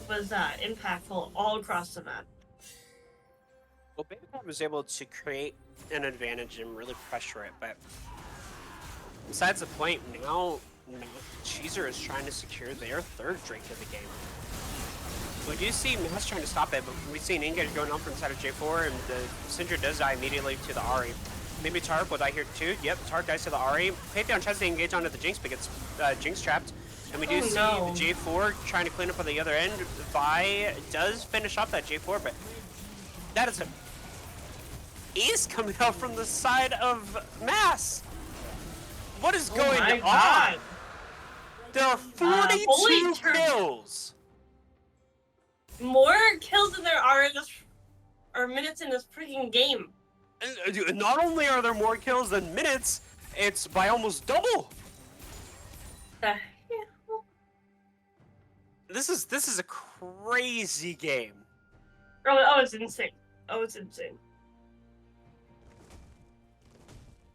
impactful all across the map. Well, Baby Cut was able to create an advantage and really pressure it, but besides the point, now Cheezer is trying to secure their 3rd drink of the game. We do see MAS trying to stop it, but we see an engage going on from the side of J4, and the Syndra does die immediately to the Ari. Maybe Tark will die here too. Yep, Tark dies to the Ari. Pantheon tries to engage onto the Jinx, but gets Jinx trapped. And we do see the J4 trying to clean up on the other end. Vi does finish off that J4, but that is an ace coming out from the side of MAS. What is going on? God. There are 42 kills. More kills than there are minutes in this freaking game. And not only are there more kills than minutes, it's by almost double. This is a crazy game. Oh, it's insane. Oh, it's insane.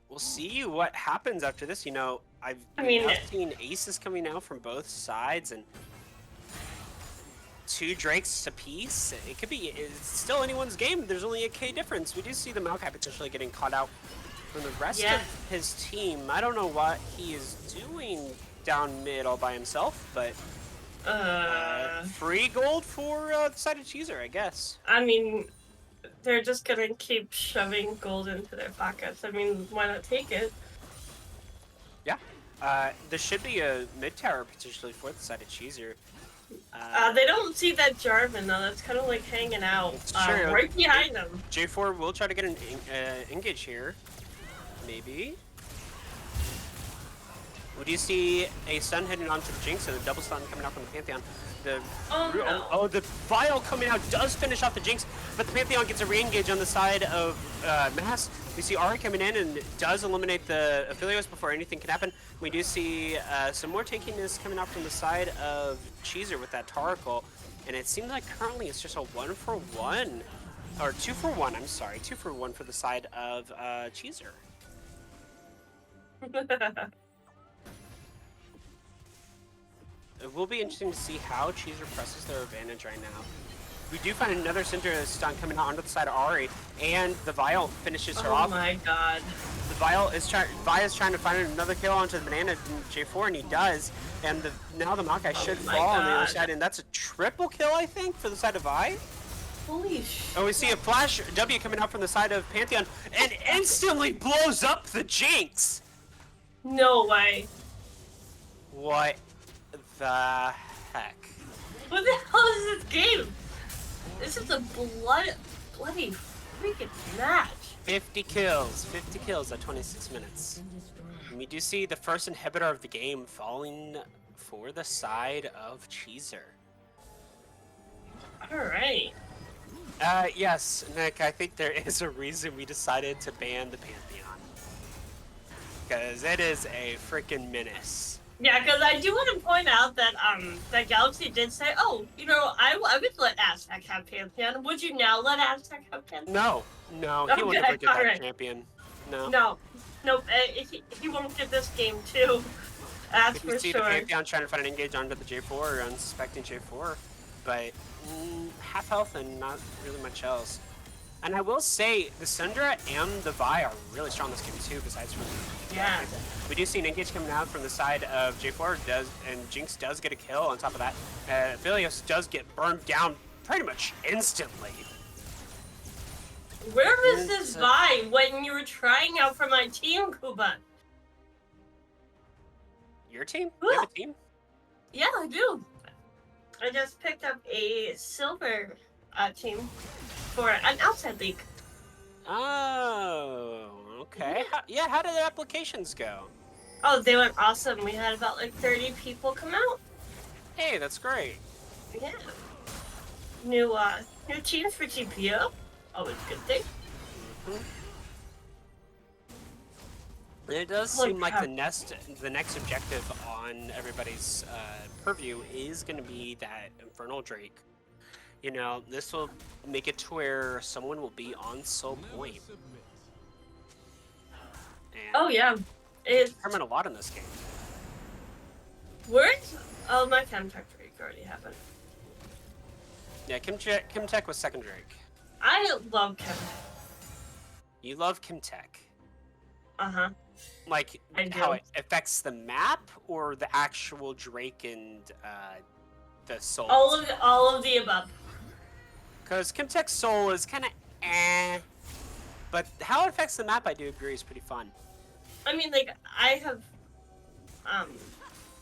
We'll see what happens after this. You know, I've seen aces coming out from both sides, and 2 Drakes apiece. It could be, it's still anyone's game. There's only a K difference. We do see the Maokai potentially getting caught out from the rest of his team. I don't know what he is doing down mid all by himself, but free gold for the side of Cheezer, I guess. I mean, they're just gonna keep shoving gold into their pockets. I mean, why not take it? Yeah. There should be a mid tower potentially for the side of Cheezer. They don't see that Jarvan though. That's kind of like hanging out right behind them. J4 will try to get an engage here, maybe. We do see a stun hitting onto the Jinx and a double stun coming out from the Pantheon. The Vial coming out does finish off the Jinx, but the Pantheon gets a re-engage on the side of Mass. We see Ari coming in and does eliminate the Aphelios before anything can happen. We do see some more tankiness coming out from the side of Cheezer with that Taracle, and it seems like currently it's just a 1-for-1, or 2-for-1, I'm sorry, 2-for-1 for the side of Cheezer. It will be interesting to see how Cheezer presses their advantage right now. We do find another Syndra stun coming out onto the side of Ari, and the Vial finishes her off. Oh my god. The Via's trying to find another kill onto the Banana J4, and he does. And now the Maokai should fall on the other side, and that's a triple kill, I think, for the side of Vi. Holy shit. And we see a flash W coming out from the side of Pantheon, and instantly blows up the Jinx! No way. What the heck? What the hell is this game? This is a bloody freaking match. 50 kills at 26 minutes. And we do see the first inhibitor of the game falling for the side of Cheezer. Alright. Yes, Nick, I think there is a reason we decided to ban the Pantheon. Because it is a freaking menace. Yeah, because I do want to point out that that Galaxy did say, oh, you know, I would let Aztec have Pantheon. Would you now let Aztec have Pantheon? No, he will never get that champion. No. Nope, he won't get this game too. That's if you for see sure. the Pantheon trying to find an engage onto the J4 or unsuspecting J4, but half health and not really much else. And I will say, the Syndra and the Vi are really strong this game too, besides from Yeah. We do see an engage coming out from the side of J4, and Jinx does get a kill on top of that. Aphelios does get burned down pretty much instantly. Where was this Vi when you were trying out for my team, Kuba? Your team? You have a team? Yeah, I do. I just picked up a silver team for an outside league. Oh, okay. How did the applications go? Oh, they went awesome. We had about like 30 people come out. Hey, that's great. Yeah. New teams for TPO. Always a good thing. And it does seem like the next objective on everybody's purview is going to be that Infernal Drake. You know, this will make it to where someone will be on soul point. And Oh yeah. It's determine a lot in this game. words. Oh, my chem tech Drake already happened. Yeah, Kimtech was second Drake. I love chem. You love Kimtech. Uh-huh. Like I do. how it affects the map or the actual Drake and the soul? All of the above. Because Kimtech's soul is kind of but how it affects the map, I do agree, is pretty fun. I mean, like, I have,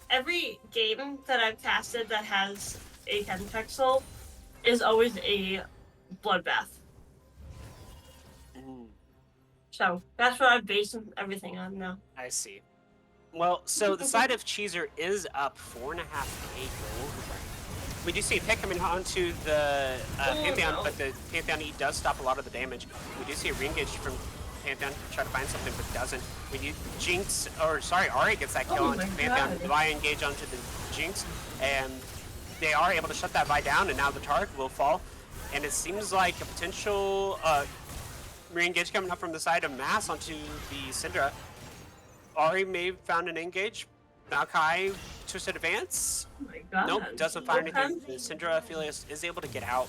every game that I've casted that has a Chemtech soul is always a bloodbath. So, that's what I've based everything on now. I see. Well, so the side of Cheezer is up 4.5k gold. We do see a pick coming onto the Pantheon, no. but the Pantheon E does stop a lot of the damage. We do see a re-engage from Pantheon to try to find something, but doesn't. We do Ari gets that kill onto the Pantheon. The Vi engage onto the Jinx, and they are able to shut that Vi down, and now the Tark will fall. And it seems like a potential re-engage coming up from the side of Mass onto the Syndra. Ari may have found an engage. Maokai twisted advance. Oh my god. Nope, doesn't find anything. The Syndra Aphelios is able to get out.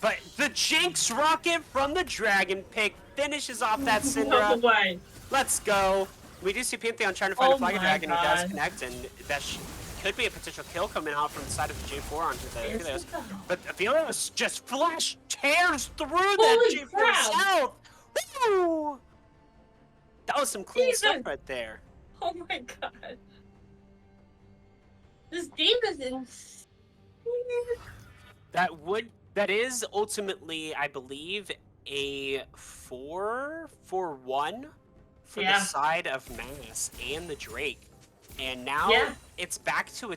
But the Jinx rocket from the Dragon Pick finishes off that Syndra. No way. Let's go. We do see Pantheon trying to find a Flag my Dragon who does God. connect, and that could be a potential kill coming out from the side of the J4 onto the Aphelios. But Aphelios just flash tears through that Holy J4 crap. south. Woo! That was some clean Jesus. stuff right there. Oh my god. This game is insane. That is ultimately, I believe, a 4-for-1 for the side of Mass and the Drake. And now Yeah. it's back to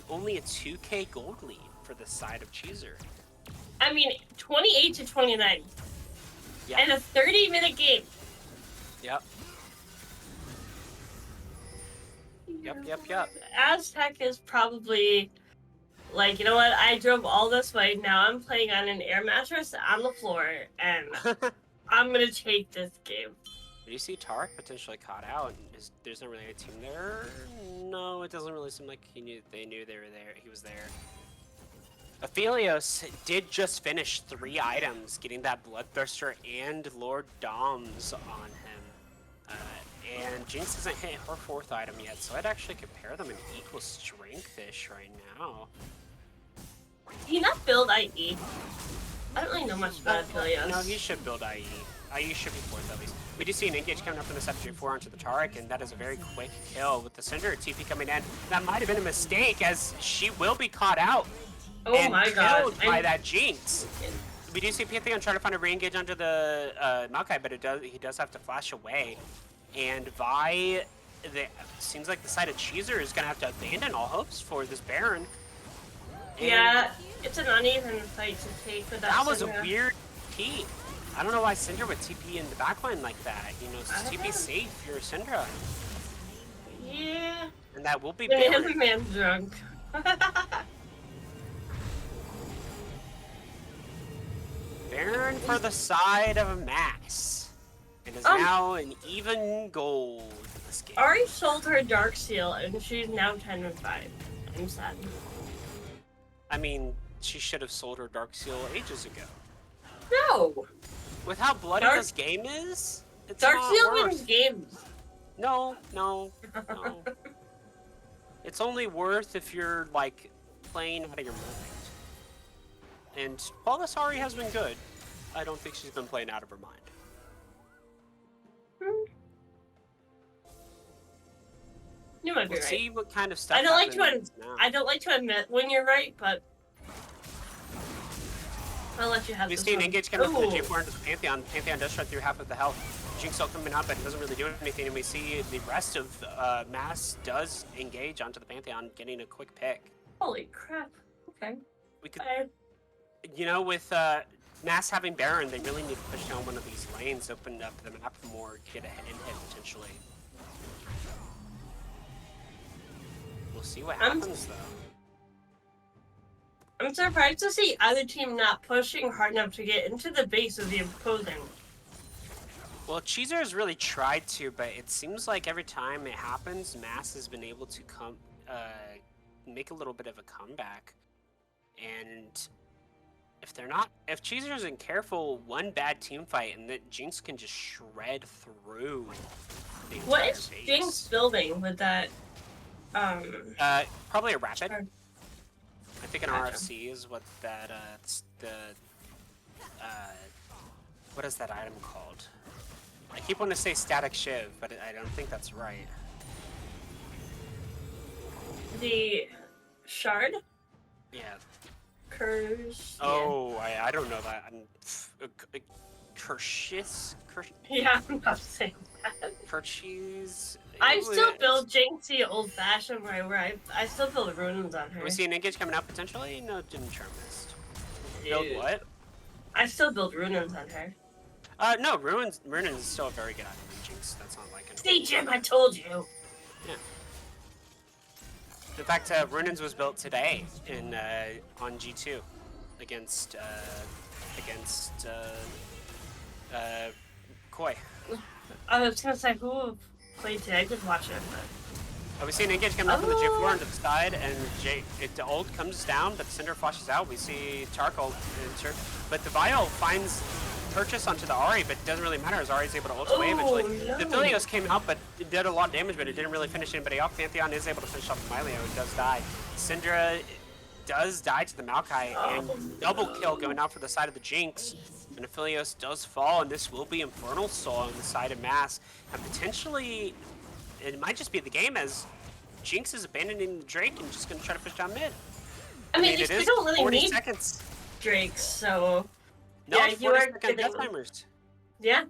only a 2K gold lead for the side of Cheezer. I mean, 28 to 29. Yeah. And a 30-minute game. Yep. Yep. Aztec is probably like, you know what? I drove all this way. Now I'm playing on an air mattress on the floor, and I'm gonna take this game. Do you see Tarek potentially caught out? There's not really a team there. No, it doesn't really seem like they knew they were there. He was there. Aphelios did just finish 3 items, getting that Bloodthirster and Lord Doms on him. And Jinx hasn't hit her 4th item yet, so I'd actually compare them in equal strength-ish right now. Do you not build IE? I don't really know much about Aphelios. No, he should build IE. IE should be 4th at least. We do see an engage coming up from the F4 onto the Tarek, and that is a very quick kill with the Cinder TP coming in. That might have been a mistake, as she will be caught out. Oh and my god. killed by that Jinx. We do see Pantheon trying to find a re-engage onto the Maokai, but he does have to flash away. And Vi, seems like the side of Cheezer is going to have to abandon all hopes for this Baron. And yeah, it's an uneven fight to take with that was Cinder. a weird TP. I don't know why Syndra would TP in the backline like that. You know, TP safe, you're Syndra. Yeah. And that will be Banana Baron. Man drunk. Baron for the side of Mass. It is now an even gold for this game. Ari sold her Dark Seal, and she's now 10 and 5. I'm sad. I mean, she should have sold her Dark Seal ages ago. No! With how bloody Dark- this game is, it's Dark not Seal worth. wins games. No. It's only worth if you're, like, playing out of your mind. And while this Ari has been good, I don't think she's been playing out of her mind. You might be We'll right. see what kind of stuff I don't like happens now. I don't like to admit when you're right, but I'll let you have We've this seen one. engage coming up from the Ooh. J4 into the Pantheon. Pantheon does shred through half of the health. Jinx still coming up, but it doesn't really do anything. And we see the rest of Mass does engage onto the Pantheon, getting a quick pick. Holy crap. Okay. We could, I, you know, with Mass having Baron, they really need to push down one of these lanes, open up the map more, get a hit potentially. We'll see what happens though. I'm surprised to see other team not pushing hard enough to get into the base of the opposing. Well, Cheezer has really tried to, but it seems like every time it happens, Mass has been able to make a little bit of a comeback. And if Cheezer isn't careful, one bad team fight and that Jinx can just shred through the What entire is base. Jinx building with that? Probably a rapid. Sure. I think an Gotcha. RFC is what that what is that item called? I keep wanting to say static shiv, but I don't think that's right. The shard? Yeah. Curse. Oh, I don't know that. Kershis? Yeah, I'm not saying that. Kerchies? I still build Jinxie old fashioned where I still build runes on her. We see an engage coming out potentially? No, didn't charm missed. Build Dude. what? I still build runes on her. No, Ruins is still a very good item in Jinx. That's not like an See, Jim, I told you. Yeah. In fact, Runins was built today in on G2 against Koi. I was gonna say who played today. I did watch it, but We see an engage coming up from the J4 into the side, and the ult comes down, but Cinder flashes out. We see Charcoal enter, but the Vile finds purchase onto the Ahri, but it doesn't really matter as Ahri's able to ult away eventually. no. The Philios came out, but it did a lot of damage, but it didn't really finish anybody off. Pantheon is able to finish off the Mylio, who does die. Syndra does die to the Maokai, and double kill going out for the side of the Jinx. And Aphelios does fall, and this will be Infernal Soul on the side of Mass. And potentially, it might just be the game as Jinx is abandoning the Drake and just going to try to push down mid. I mean, it you is don't really 40 need seconds. Drakes, so No, yeah, it's you 40 are second getting- death timers. yeah.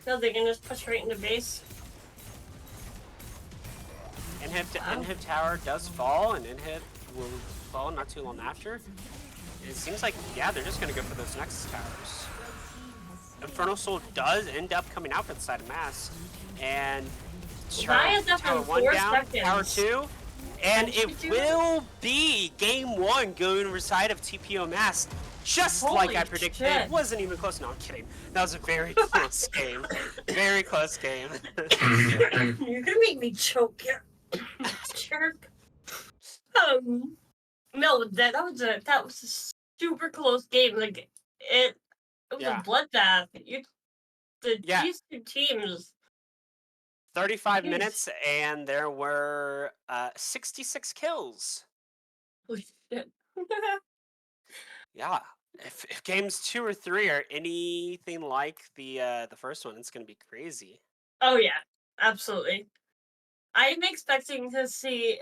No, they can just push right into base. Wow. Inhib tower does fall, and Inhib will fall not too long after. It seems like, yeah, they're just gonna go for those next towers. Infernal Soul does end up coming out for the side of Mass, and That is up tower in 1 4 down, tower seconds. 2, and And it she do it? will be game 1 going over side of TPO MAS. Just like I Holy predicted. shit. Wasn't even close. No, I'm kidding. That was a very close game. Very close game. You're gonna make me choke here. Jerk. No, that was a super close game. Like it was a Yeah. bloodbath. Yeah. These two teams. 35 Jeez. minutes, and there were 66 kills. Holy shit. Yeah. If games 2 or 3 are anything like the first one, it's gonna be crazy. Oh yeah, absolutely. I'm expecting to see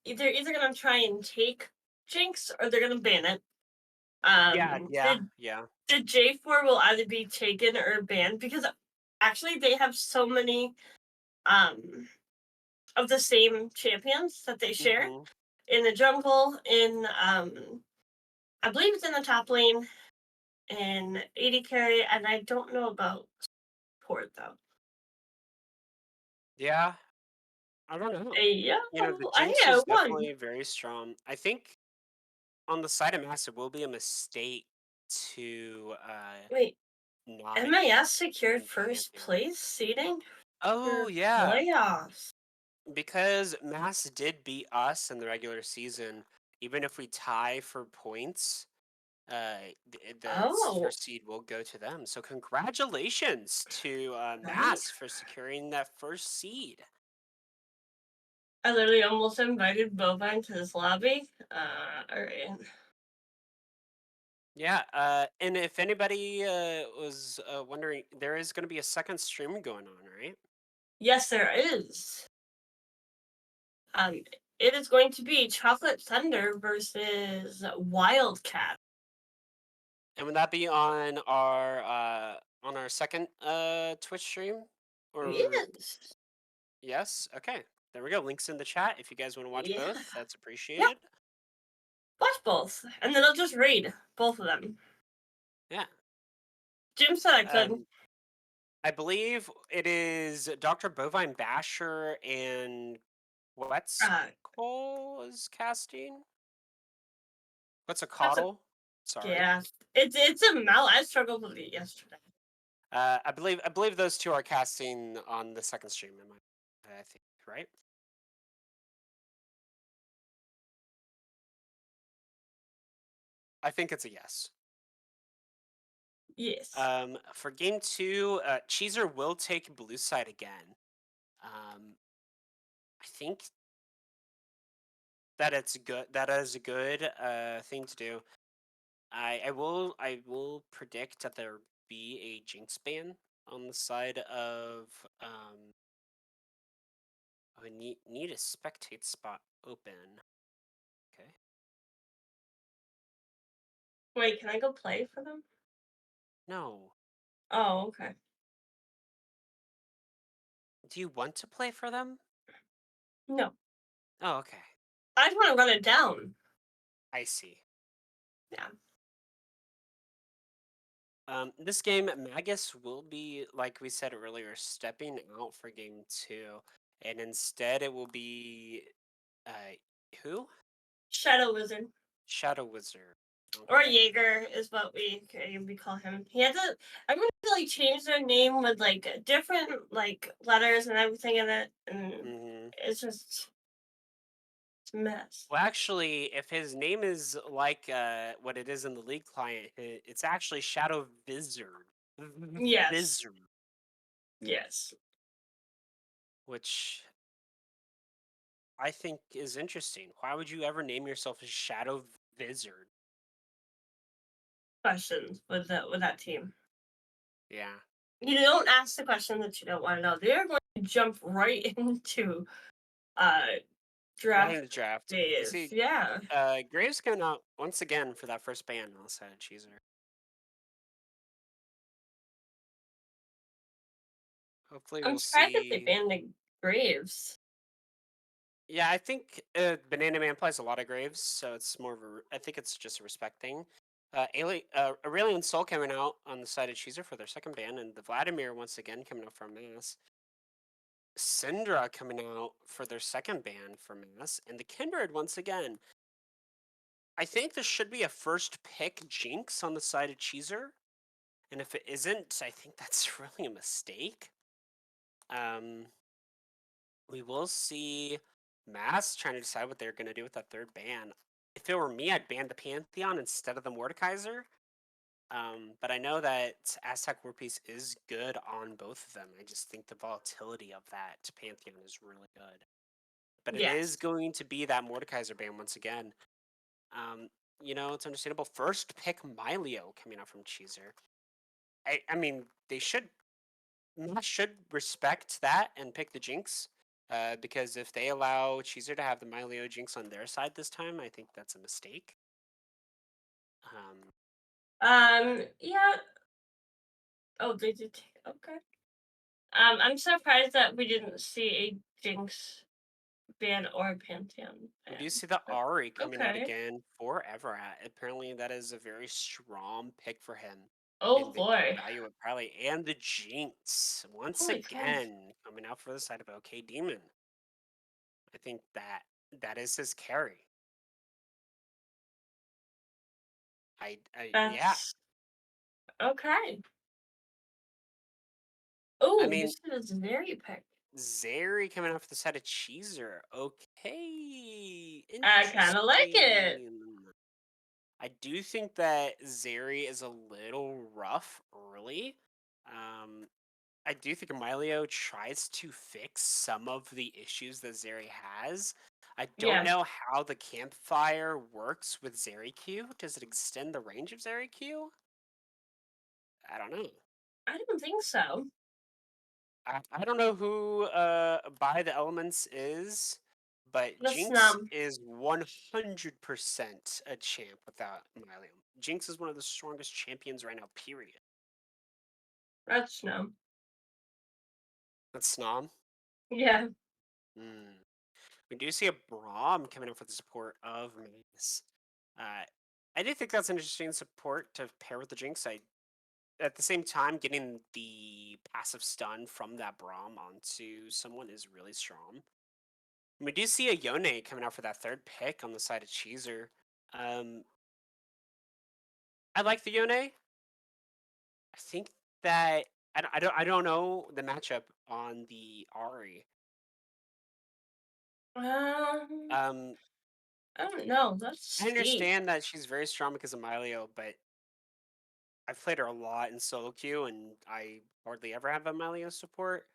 either gonna try and take Jinx or they're gonna ban it. Yeah. The J4 will either be taken or banned because actually they have so many of the same champions that they share Hmm. in the jungle, in I believe it's in the top lane, in AD carry, and I don't know about support though. Yeah. I don't know. Yeah, You know, the I Jinx is won. definitely very strong. I think on the side of Mass, it will be a mistake to Wait, not MAS secured ban first Pantheon. place seeding Oh, for yeah. playoffs. Because Mass did beat us in the regular season, even if we tie for points, the Oh, first seed will go to them. So congratulations to right. Mass for securing that first seed. I literally almost invited Bovine to this lobby. Alright. Yeah, and if anybody was wondering, there is going to be a second stream going on, right? Yes, there is. Um, it is going to be Chocolate Thunder versus Wildcat. And would that be on our second Twitch stream? Or Yes. yes? Okay. There we go. Links in the chat if you guys want to watch Yeah. both. That's Yep. appreciated. Watch both, and then I'll just raid both of them. Yeah. Jim said I could. I believe it is Dr. Bovine Basher and what's Uh, is casting? What's a that's a coddle? Sorry. yeah. It's a mount. I struggled with it yesterday. I believe those two are casting on the second stream. I think, right? I think it's a yes. Yes. For game 2, Cheezer will take blue side again. I think that it's good. That is a good thing to do. I will predict that there be a Jinx ban on the side of I need a spectate spot open. Okay. Wait, can I go play for them? No. Oh, okay. Do you want to play for them? No, Oh, okay. I just want to run it down. I see. Yeah. This game, Magus will be, like we said earlier, stepping out for game 2, and instead it will be, uh, who? Shadow Wizard. Shadow Wizard. Or Okay. Jaeger is what we call him. He had to. Everyone had to like change their name with like different like letters and everything in it, and Hmm. it's just it's a mess. Well, actually, if his name is like what it is in the League client, it's actually Shadow Wizard. Yes, Wizard, yes. which I think is interesting. Why would you ever name yourself as Shadow Wizard? Questions with that team. Yeah. You don't ask the question that you don't want to know. They're going to jump right into uh Right draft in the draft. You phase. see, Yeah. Graves going out once again for that first ban on the side of Cheezer. Hopefully I'm we'll surprised that they see. banned the Graves. Yeah, I think Banana Man plays a lot of Graves, so it's more of a. I think it's just a respect thing. Aurelian Soul coming out on the side of Cheezer for their second ban, and the Vladimir once again coming out for Mass. Syndra coming out for their second ban for Mass, and the Kindred once again. I think this should be a first pick Jinx on the side of Cheezer, and if it isn't, I think that's really a mistake. Um, we will see Mass trying to decide what they're going to do with that third ban. If it were me, I'd ban the Pantheon instead of the Mordekaiser. But I know that Aztec War Piece is good on both of them. I just think the volatility of that Pantheon is really good. But it is Yes. going to be that Mordekaiser ban once again. Um, it's understandable. First pick Mylio coming out from Cheezer. I mean, they should Mass should respect that and pick the Jinx. Because if they allow Cheezer to have the Mylio Jinx on their side this time, I think that's a mistake. Um, Yeah. Oh, they did. Okay. I'm surprised that we didn't see a Jinx ban or a Pantheon we ban. do see the Ari coming out Okay. again for Everat. Apparently, that is a very strong pick for him. Oh And they do boy. value it probably. And the Jinx, once Holy cow. again, coming out for the side of OK Demon. I think that is his carry. Yeah. That's okay. I Oh, you mean, said it's very pick. Zeri coming out for the side of Cheezer. Okay, I kind of like it. interesting. I do think that Zeri is a little rough early. Um, I do think Emilio tries to fix some of the issues that Zeri has. I don't Yeah, know how the campfire works with Zeri Q. Does it extend the range of Zeri Q? I don't know. I don't think so. I don't know who By the Elements is, but That's Jinx is 100% a champ without Emilio. Jinx is one of the strongest champions right now, period. that's no. That's Snom. Yeah. Mm. We do see a Braum coming in for the support of Mace. I do think that's an interesting support to pair with the Jinx. At the same time, getting the passive stun from that Braum onto someone is really strong. We do see a Yone coming out for that third pick on the side of Cheezer. Um, I like the Yone. I think that I don't know the matchup on the Ari. Um, Um, I don't know. That's I steep. understand that she's very strong because of Milio, but I've played her a lot in solo queue, and I hardly ever have a Milio support.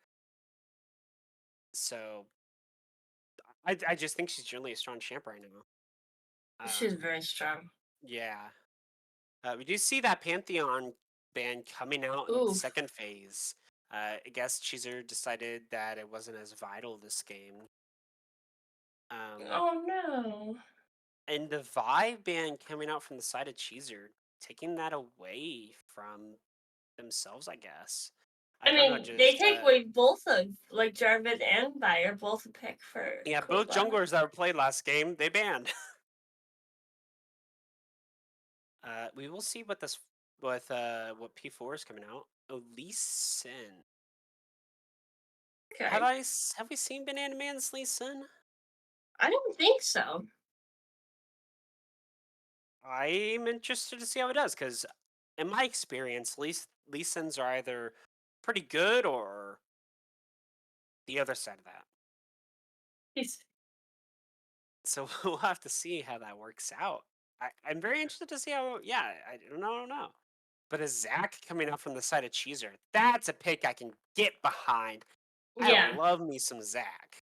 So I just think she's generally a strong champ right now. She's very strong. Yeah. We do see that Pantheon ban coming out in the Oof. second phase. I guess Cheezer decided that it wasn't as vital this game. Oh no. And the Vibe ban coming out from the side of Cheezer, taking that away from themselves, I guess. I I don't know, mean, they just take away both of like Jarvid and Bayer, both a pick for yeah, both Quickbot. junglers that were played last game, they banned. We will see what what P4 is coming out. Elise Sin. Okay. Have we seen Banana Man's Lee Sin? I don't think so. I'm interested to see how it does because, in my experience, Lee Sins are either pretty good or the other side of that. He's So we'll have to see how that works out. I'm very interested to see how. Yeah, I don't know. But a Zach coming out from the side of Cheezer, that's a pick I can get behind. I yeah. love me some Zach.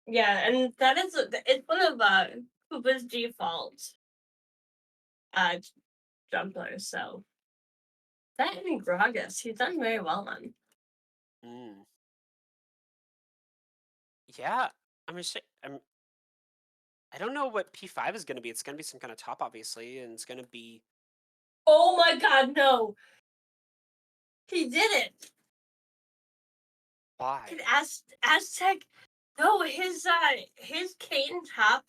Yeah, and that is it's one of Koopa's default uh jumblers, so that and Gragas, he's done very well on. Mm. Yeah, I'm just. I don't know what P5 is going to be. It's going to be some kind of top, obviously, and it's going to be Oh my god, no! He did it! why. Can Aztec No, his Kane top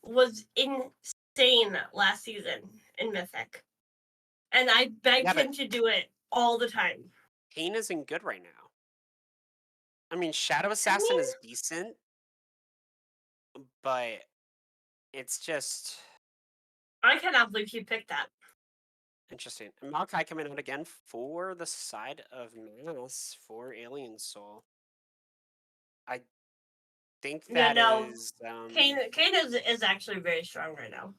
was insane last season in Mythic, and I begged Yeah, but him to do it all the time. Kane isn't good right now. I mean, Shadow I Assassin mean, is decent, but it's just I cannot believe he picked that. interesting. And Maokai coming out again for the side of Mass for Alien Soul. I think Yeah, that no, is Kane is actually very strong right now.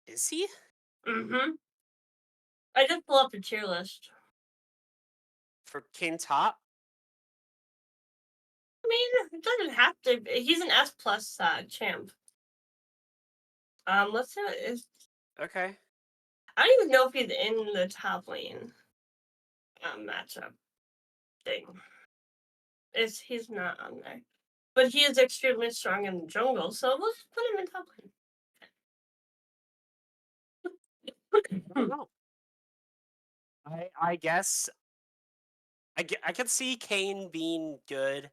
is he? Mm-hmm. I just pull up the tier list. For Kane top? I mean, it doesn't have to. He's an S plus champ. Let's see. Okay. I don't even know if he's in the top lane matchup thing. He's not on there, but he is extremely strong in the jungle, so we'll just put him in top I don't lane. know. I guess I could see Kane being good.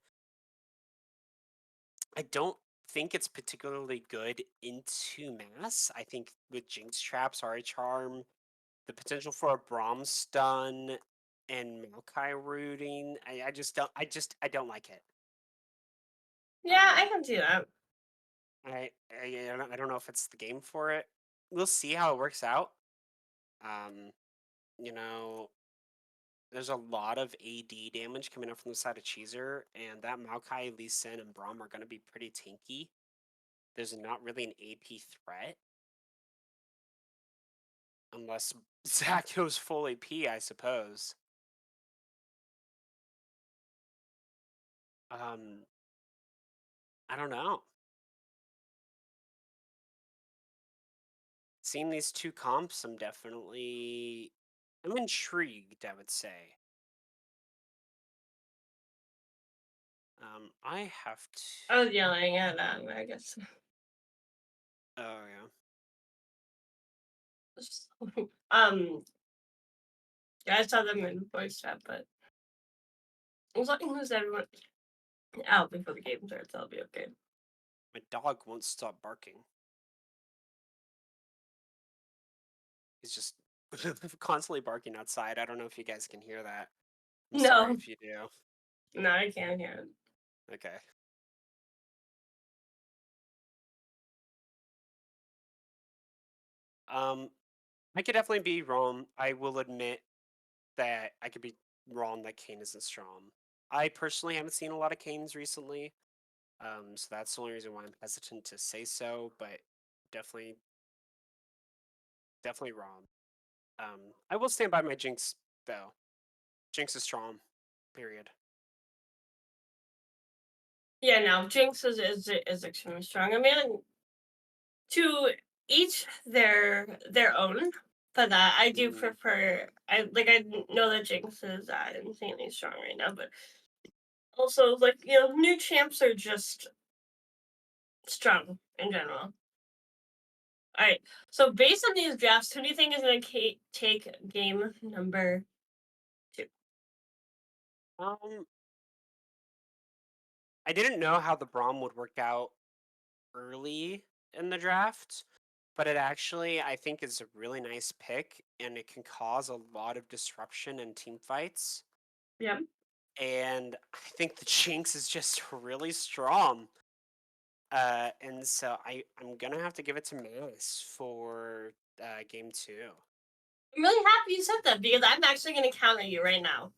I don't think it's particularly good into Mass. I think with Jinx traps, Ari Charm, the potential for a Braum stun, and Maokai rooting, I don't like it. Yeah, I Um, can see that. I don't know if it's the game for it. We'll see how it works out. Um, you know, there's a lot of AD damage coming up from the side of Cheezer, and that Maokai, Lee Sin, and Braum are going to be pretty tanky. There's not really an AP threat unless Zach goes full AP, I suppose. Um, I don't know. Seeing these two comps, I'm intrigued, I would say. I have to. I was yelling at I guess. Oh yeah. Yeah, I saw them in voice chat, but as long as everyone out before the game starts, I'll be okay. My dog won't stop barking. He's just constantly barking outside. I don't know if you guys can hear that. I'm sorry No, if you do. no, I can't hear it. Okay. Um, I could definitely be wrong. I will admit that I could be wrong that Kane isn't strong. I personally haven't seen a lot of Canes recently, so that's the only reason why I'm hesitant to say so. But definitely, definitely wrong. I will stand by my Jinx though. Jinx is strong. Period. Yeah, no, Jinx is extremely strong. I mean, to each their own. But I do Mm, prefer. I know that Jinx is insanely strong right now, but also like new champs are just strong in general. All right. So based on these drafts, who do you think is going to take game number 2? Um, I didn't know how the Braum would work out early in the draft, but it actually I think is a really nice pick, and it can cause a lot of disruption in team fights. Yep. And I think the Jinx is just really strong. And so I'm gonna have to give it to Mace for game 2. I'm really happy you said that because I'm actually going to counter you right now.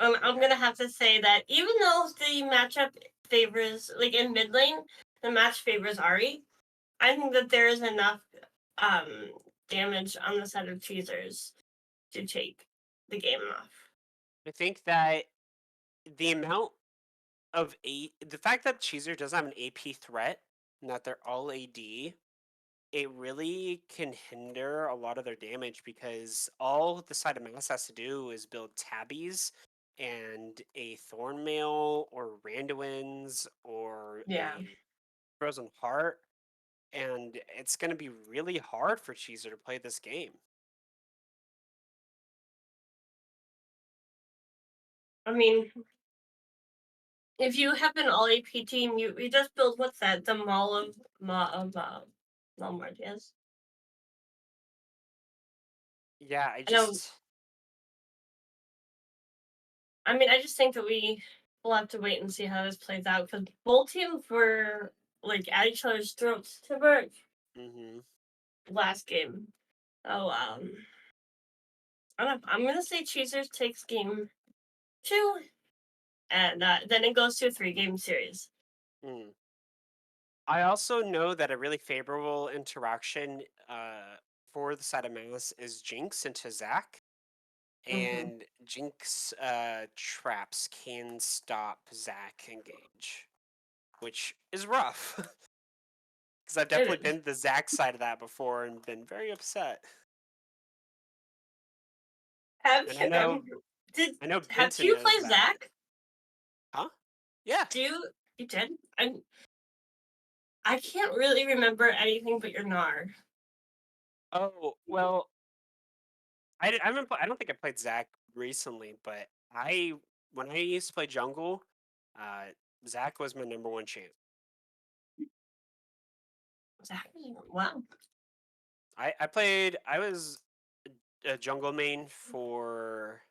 I'm Okay. gonna have to say that even though the matchup favors, like in mid lane, the match favors Ari, I think that there is enough um, damage on the side of Cheezers to take the game off. I think that the amount the fact that Cheezer doesn't have an AP threat and that they're all AD, it really can hinder a lot of their damage because all the side of Mass has to do is build tabbies and a Thornmail or Randuin's or Yeah. a Frozen Heart, and it's going to be really hard for Cheezer to play this game. I mean, if you have an all AP team, you just build what's that? The Mall of Malmartias. Yeah, I don't. I mean, I just think that we'll have to wait and see how this plays out because both teams were like at each other's throats to merge last game. Oh, I don't know. I'm gonna say Cheezer takes game 2, and then it goes to a 3-game series. I also know that a really favorable interaction for the side of Mass is Jinx into Zac. And Jinx traps can stop Zac engage, which is rough. Because I've definitely been the Zac side of that before and been very upset. Have And you? I know Have Benton you knows played that. Zac? Huh? Yeah. You did? I can't really remember anything but your Gnar. Oh well, I don't think I played Zac recently, but when I used to play jungle, Zac was my number one champ. Zac, wow. I was a jungle main for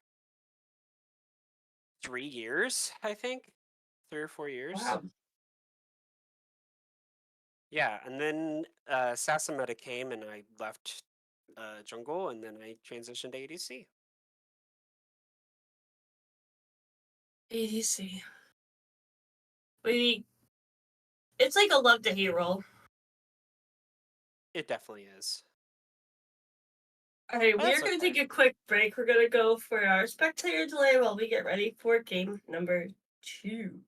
3 years, I think. 3 or 4 years. Wow. Yeah, and then Sasameta came and I left jungle and then I transitioned to ADC. ADC. It's like a love to hate role. It definitely is. Alright, we're That's gonna okay. take a quick break. We're gonna go for our spectator delay while we get ready for game number 2.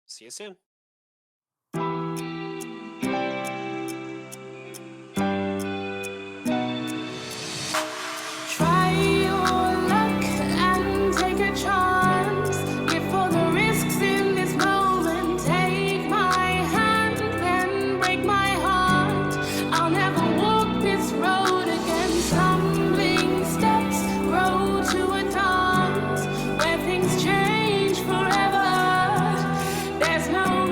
See you soon. Try your luck and take a chance. Give for the risks in this moment. Take my hand, then break my heart. I'll never walk this road again. Stumbling steps grow to a dance where things change forever. There's no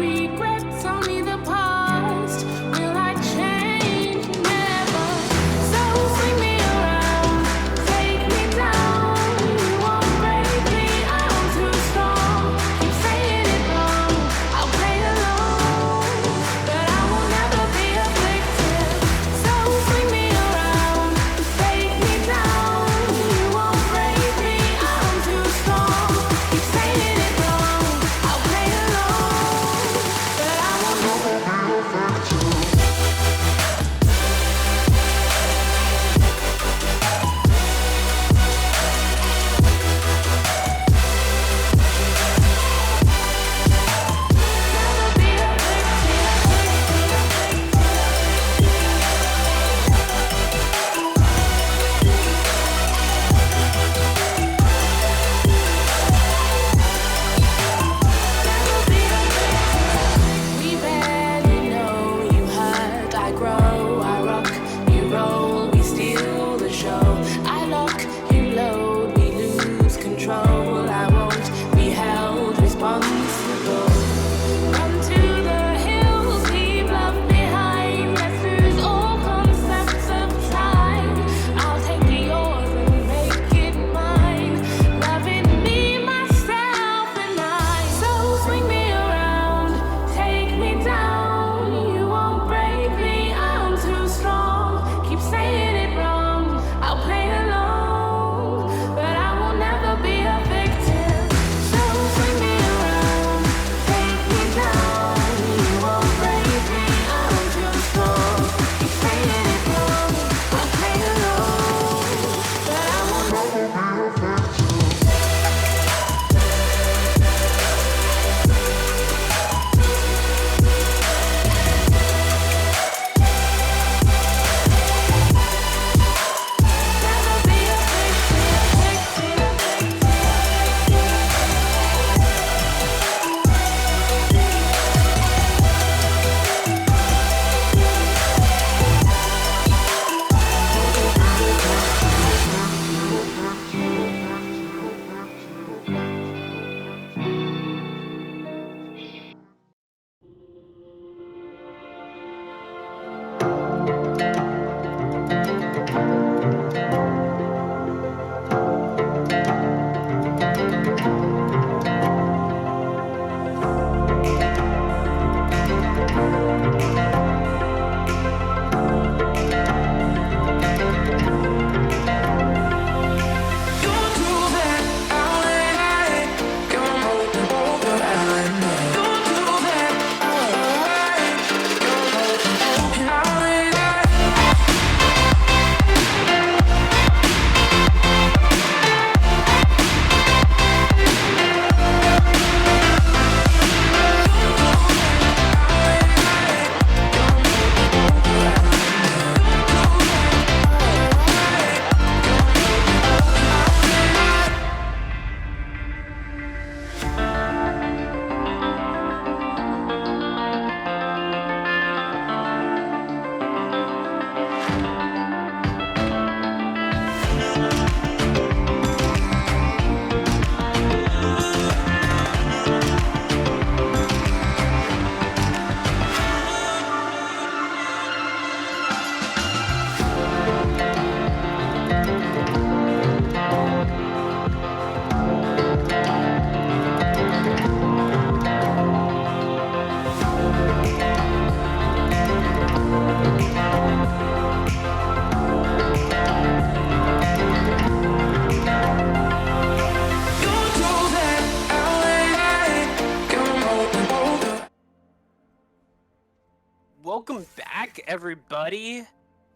Welcome back, everybody.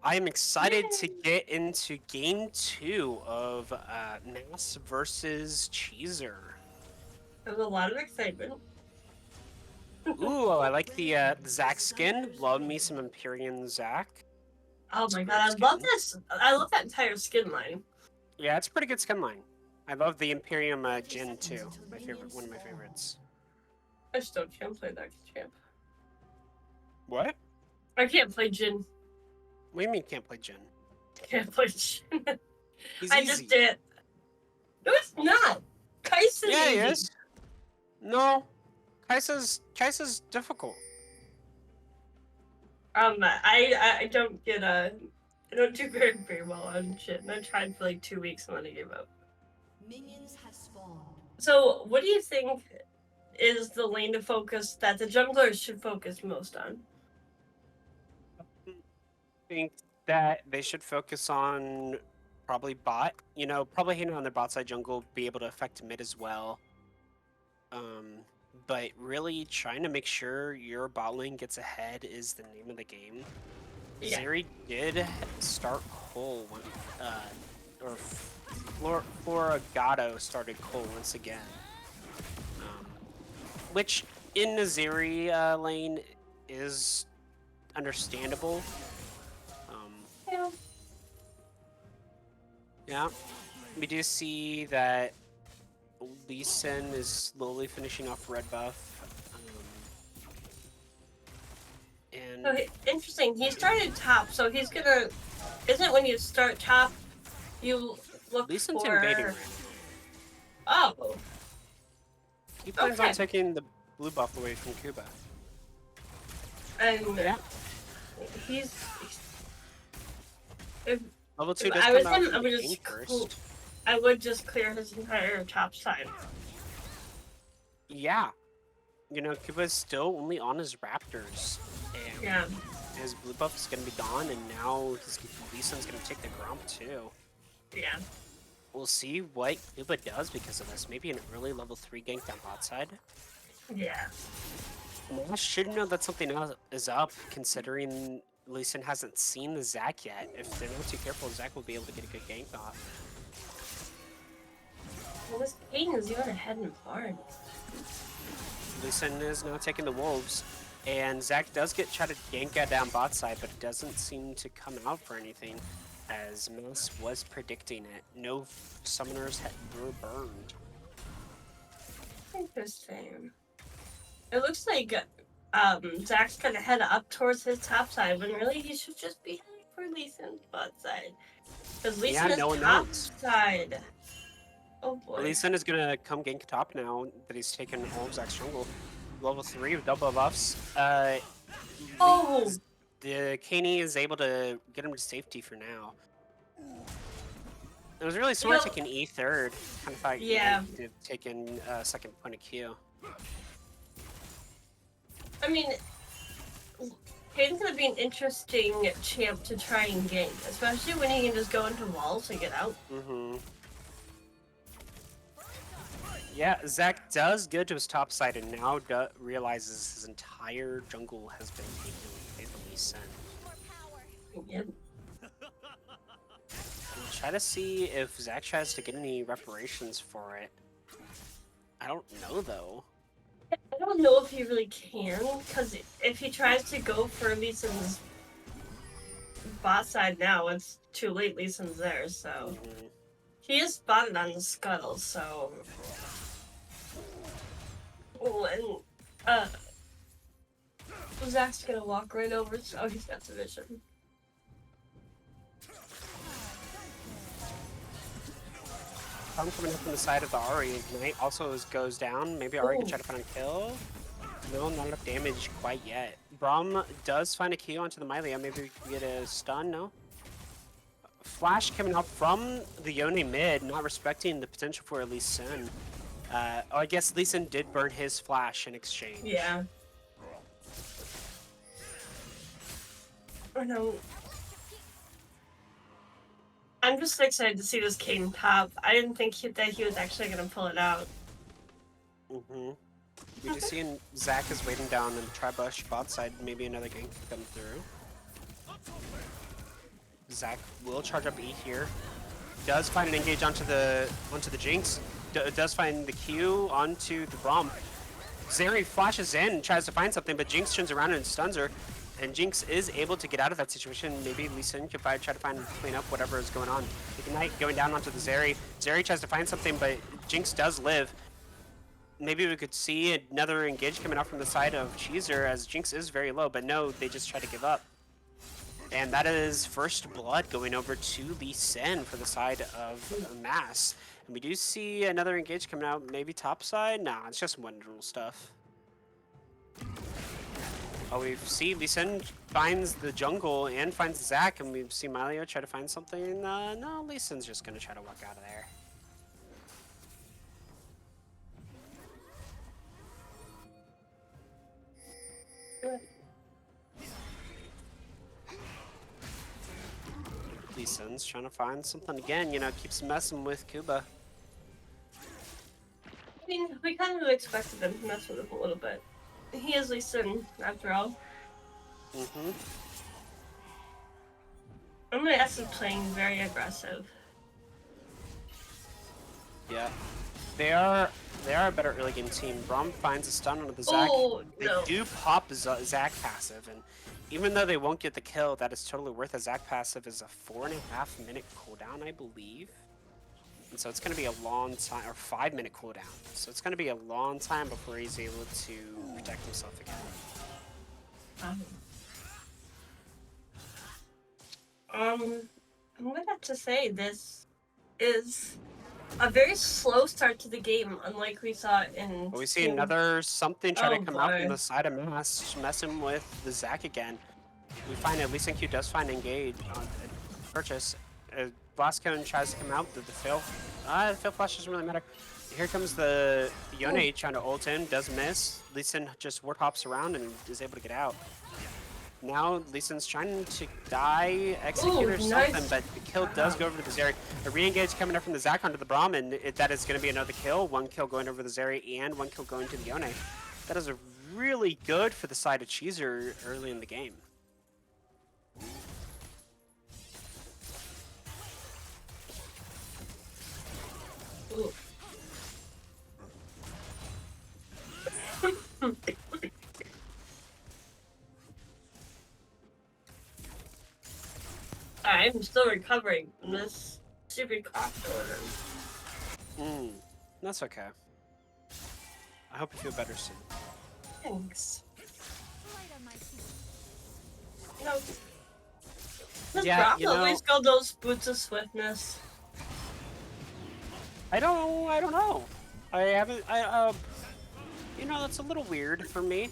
I am excited to Yay. get into game 2 of MAS versus Cheezer. There's a lot of excitement. Ooh, I like the Zac skin. Love me some Empyrean Zac. Oh It's a my great god, I love skin. this. I love that entire skin line. Yeah, it's a pretty good skin line. I love the Imperium Jin too. My favorite, one of my favorites. I still can't play that champ. What? I can't play Jin. What do you mean can't play Jin? Can't play Jin. He's I easy. just did. No, it's not. Kai's Yeah, he easy. is. No, Kai'Sa's difficult. I don't get I don't do very well on shit, and I tried for like 2 weeks and then I gave up. Minions have spawned. So, what do you think is the lane to focus that the junglers should focus most on? I think that they should focus on probably bot. You know, probably hitting on their bot side jungle, be able to affect mid as well. But really trying to make sure your bot lane gets ahead is the name of the game. Yeah. Zeri did start Cole when, Floragato started Cole once again. Which in the Zeri lane is understandable. Yeah. Yeah, we do see that Lee Sin is slowly finishing off red buff. And So interesting. He started top, so he's gonna. Isn't when you start top, you look Lee Sin's for. invading right Oh, He plans on Okay. taking the blue buff away from Cuba. and Yeah. he's. If Level 2 If does I come was out him, from I the would game just first. I would just clear his entire top side. Yeah. You know, Cuba's still only on his Raptors. And Yeah. his blue buff is going to be gone, and now his Lee Sin's going to take the Gromp too. Yeah. We'll see what Cuba does because of this. Maybe an early level 3 gank down bot side. Yeah. I should know that something else is up, considering Lee Sin hasn't seen the Zac yet. If they're not too careful, Zac will be able to get a good gank off. Well, this Kaden is even ahead in farm. Lee Sin is now taking the Wolves, and Zac does try to gank at down bot side, but it doesn't seem to come out for anything, as MAS was predicting it. No summoners were burned. Interesting. It looks like Zach's gonna head up towards his top side, when really he should just be heading for Leeson's bot side. Because Leeson Yeah, is no one top knows. side. Oh boy. Lee Sin is gonna come gank top now that he's taken all of Zac's jungle. Level 3 with double buffs. Oh! The Kaney is able to get him to safety for now. It was really smart Yo. taking E third. Kind of thought Yeah. he did taking second point of Q. I mean, Kaden's gonna be an interesting champ to try and gank, especially when he can just go into walls and get out. Mm-hmm. Yeah, Zac does go to his top side and now realizes his entire jungle has been taken by the Lee Sin. Yep. We'll try to see if Zac tries to get any reparations for it. I don't know though. I don't know if he really can, because if he tries to go for Leeson's bot side now, it's too late. Leeson's there, so Mhm. he is spotted on the scuttle. So, oh, and Zach's gonna walk right over. So he's got the vision. I'm coming up from the side of the Ahri. Ignite also goes down. Maybe Ahri can try to find a kill. No, not enough damage quite yet. Braum does find a Q onto the Mylia. Maybe we can get a stun, no? Flash coming up from the Yone mid, not respecting the potential for Lee Sin. I guess Lee Sin did burn his flash in exchange. Yeah. I know. I'm just excited to see this Kaden top. I didn't think that he was actually gonna pull it out. Mm-hmm. We do see Zach is waiting down in the tri-bush bot side. Maybe another gank can come through. Zach will charge up E here. Does find an engage onto the Jinx. Does find the Q onto the Braum. Zeri flashes in, tries to find something, but Jinx turns around and stuns her. And Jinx is able to get out of that situation. Maybe Lee Sin could probably try to clean up whatever is going on. Ignite going down onto the Zeri. Zeri tries to find something, but Jinx does live. Maybe we could see another engage coming out from the side of Cheezer, as Jinx is very low, but no, they just try to give up. And that is first blood going over to Lee Sin for the side of Mass. And we do see another engage coming out, maybe top side? Nah, it's just one rule stuff. Oh, we see Lee Sin finds the jungle and finds Zac, and we see Malio try to find something. No, Lee Sin's just gonna try to walk out of there. Lee Sin's trying to find something again, you know, keeps messing with Kuba. I mean, we kind of expected them to mess with him a little bit. He is Lee Sin, after all. Mm-hmm. MAS is playing very aggressive. Yeah. They are a better early game team. Braum finds a stun onto the Zac. Oh, They no. do pop Zac passive, and even though they won't get the kill, that is totally worth. A Zac passive is a 4.5 minute cooldown, I believe. And so it's going to be a long time, or 5 minute cooldown. So it's going to be a long time before he's able to protect himself again. I'm gonna have to say this is a very slow start to the game, unlike we saw in. But we see another something try to come out from boy. the side of Mass, messing with the Zac again. We find at least Q does find engage on purchase. Blascone tries to come out, the fail. The fail flash doesn't really matter. Here comes the Yone trying to ult in, does miss. Lee Sin just ward hops around and is able to get out. Now Lee Sin's trying to die, execute or something, nice. but the kill does go over to the Zeri. A re-engage coming up from the Zac onto the Braum, and that is going to be another kill. One kill going over the Zeri and one kill going to the Yone. That is really good for the side of Cheezer early in the game. Ooh. I'm still recovering from this stupid cough order. That's okay. I hope you feel better soon. Thanks. No. This Yeah, Brock you know- always got those boots of swiftness. I don't know. I haven't. You know, that's a little weird for me.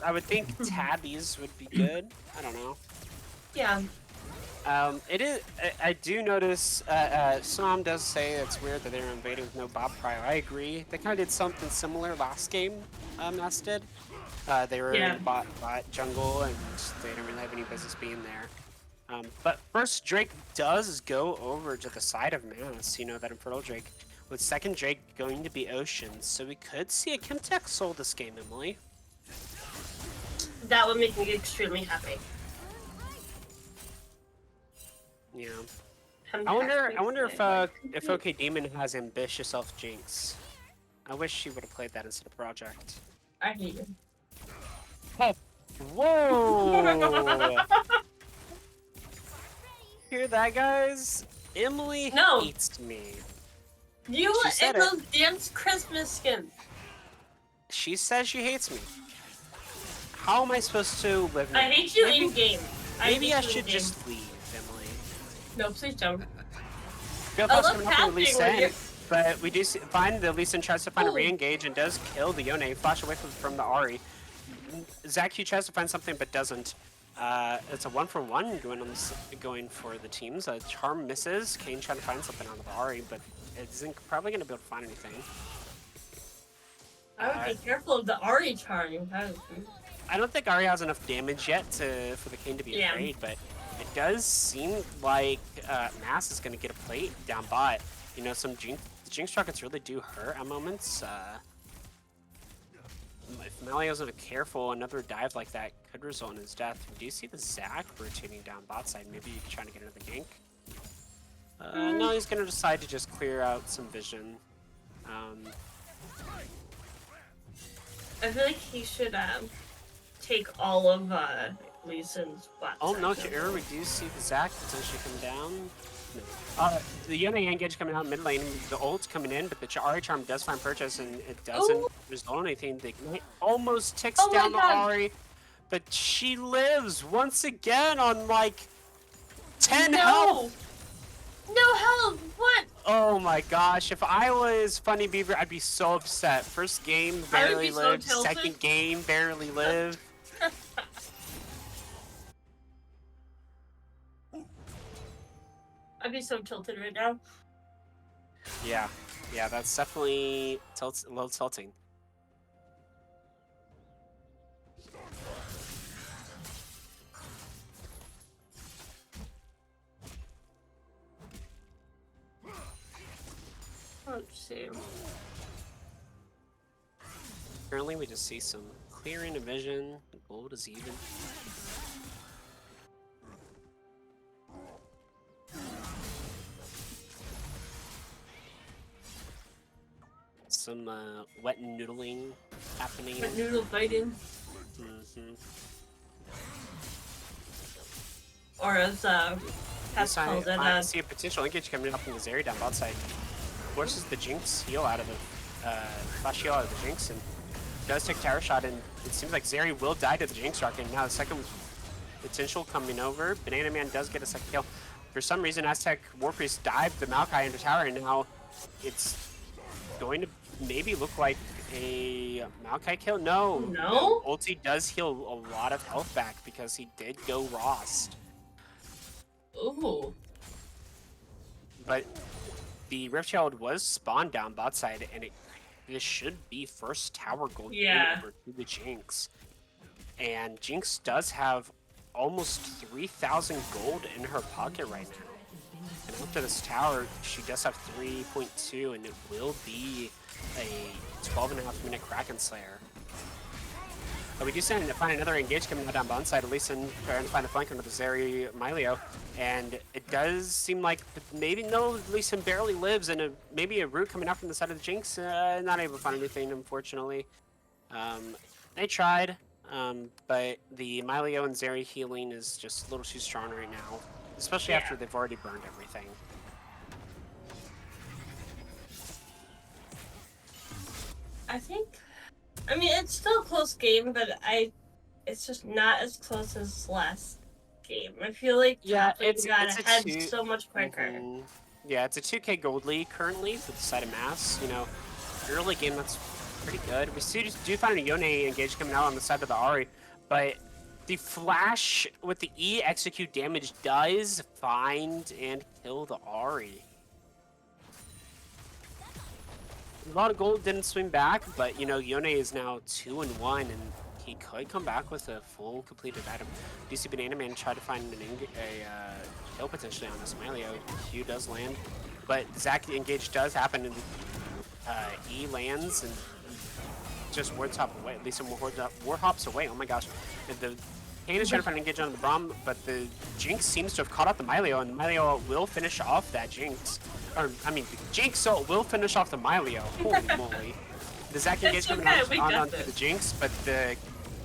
I would think tabbies would be good. I don't know. Yeah. It is. I do notice. Som does say it's weird that they're invading with no Bob prior. I agree. They kind of did something similar last game. Mass did. They were in bot jungle and they didn't really have any business being there. But first, Drake does go over to the side of Mass. You know, that Infernal Drake. With second Drake going to be Ocean, so we could see a Chemtech soul this game, Emily. That would make me extremely happy. Yeah. I wonder if OK Demon has ambitious elf Jinx. I wish she would have played that instead of Project. I hate him. Oh, whoa! Hear that, guys? Emily hates me. You She said and it. those damn Christmas skins. She says she hates me. How am I supposed to live? I hate you in game. Maybe I should just leave, Emily. No, please don't. Feel I fast love coming up with Lee casting when Sin, you're- but we do find the Lee Sin tries to find a Ooh. re-engage and does kill the Yone. Flash away from the Ahri. Zac Q tries to find something but doesn't. It's a 1-for-1 going for the teams. Charm misses. Kane trying to find something on the Ahri, but isn't probably going to be able to find anything. I would be careful of the Ari charm. I don't think Ahri has enough damage yet for the Kane to be afraid, but it does seem like Mass is going to get a plate down bot. You know, some Jinx rockets really do hurt at moments. if Malio's not careful, another dive like that could result in his death. We do see the Zac rotating down bot side. Maybe trying to get another gank. No, he's gonna decide to just clear out some vision. I feel like he should take all of Lee Sin's bot. Oh no, section. here we do see the Zac potentially come down. The Yone engage coming out mid lane, the ult's coming in, but the Ahri charm does find purchase and it doesn't Ooh. result in anything. The Ignite almost ticks Oh my down the God. Ahri, but she lives once again on like 10 health. No health. What? Oh my gosh, if I was Funny Beaver, I'd be so upset. First game, I would barely be so lived. tilted. Second game, barely lived. I'd be so tilted right now. Yeah, that's definitely a little tilting. Let's see. Currently, we just see some clearing of vision. The gold is even. Some wet noodling happening. But noodle fighting. Mm-hmm. Or as Tess calls it, I see a potential engage coming up from the Zeri down bot side. Forces the Jinx heal out of the flash heal out of the Jinx and does take tower shot, and it seems like Zeri will die to the Jinx Rock, and now the second potential coming over. Banana Man does get a second kill. For some reason, Aztec Warpriest dived the Maokai into tower, and now it's going to maybe look like a Maokai kill. No. No? Ulti does heal a lot of health back because he did go Rost. Ooh. But the Riftchild was spawned down bot side, and this should be first tower gold over to the Jinx. And Jinx does have almost 3,000 gold in her pocket right now. And after this tower, she does have 3.2, and it will be a 12.5-minute Kraken Slayer. But we do find another engage coming out down bottom side, at least in trying to find the flank under the Zeri Milio. And it does seem like maybe Lee Sin barely lives, and maybe a root coming out from the side of the Jinx. Not able to find anything, unfortunately. They tried, but the Milio and Zeri healing is just a little too strong right now, especially after they've already burned everything. I mean, it's still a close game, but it's just not as close as last game. I feel like got ahead so much quicker. Mm-hmm. Yeah, it's a 2K gold lead currently for the side of Mass. You know, early game, that's pretty good. We do find a Yone engage coming out on the side of the Ahri, but the flash with the E execute damage does find and kill the Ahri. A lot of gold didn't swing back, but you know, Yone is now 2-1, and he could come back with a full completed item. DC Banana Man tried to find a kill potentially on this Milio. Q does land, but Zac engage does happen, and E lands and just warhop away. At least some warhops away. Oh my gosh! And the Kane is trying to find an engage on the Braum, but the Jinx seems to have caught up the Milio, and the Milio will finish off that Jinx. Or, I mean, the Jinx will finish off the Milio. Holy moly. The Zac engage coming onto the Jinx, but the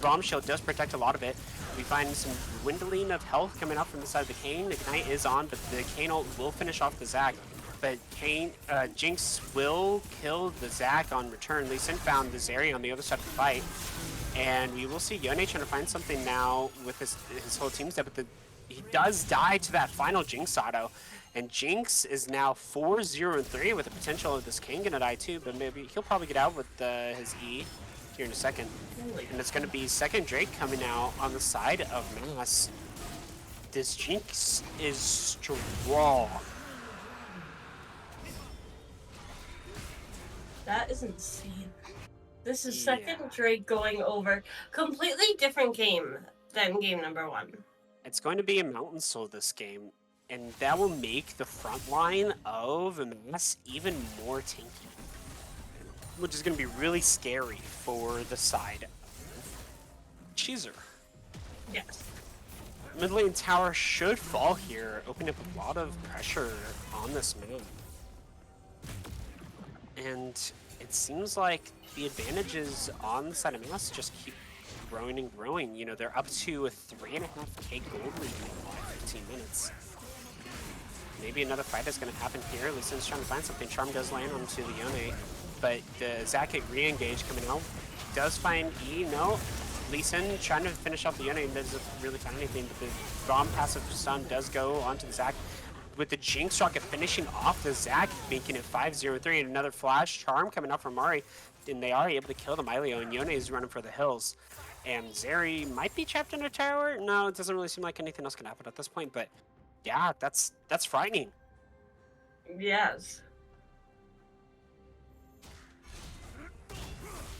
Braum shield does protect a lot of it. We find some dwindling of health coming out from the side of the Kane. Ignite is on, but the Kane ult will finish off the Zac. But Jinx will kill the Zac on return. Lee Sin found the Zeri on the other side of the fight. And we will see Yone trying to find something now with his whole team step, but he does die to that final Jinx auto. And Jinx is now 4-0-3 with the potential of this King gonna die too, but maybe he'll probably get out with his E here in a second. And it's gonna be second Drake coming out on the side of Mass. This Jinx is strong. That is insane. This is second Drake going over. Completely different game than game number 1. It's going to be a Mountain Soul this game, and that will make the front line of Mass even more tanky. which is going to be really scary for the side of Cheezer. Yes. Mid lane tower should fall here, opening up a lot of pressure on this move. And it seems like the advantages on the side of MAS just keep growing and growing. You know, they're up to a 3.5k gold lead in 15 minutes. Maybe another fight is going to happen here. Lee Sin's trying to find something. Charm does land onto the Yone, but the Zac re-engage coming out. Does find E, no. Lee Sin trying to finish off the Yone and doesn't really find anything, but the bomb passive stun does go onto the Zac. With the Jinx rocket finishing off the Zac, making it 5-0-3, and another flash charm coming out from Mari, and they are able to kill the Mylio, and Yone is running for the hills. And Zeri might be trapped in a tower. No, it doesn't really seem like anything else can happen at this point, but yeah, that's frightening. Yes.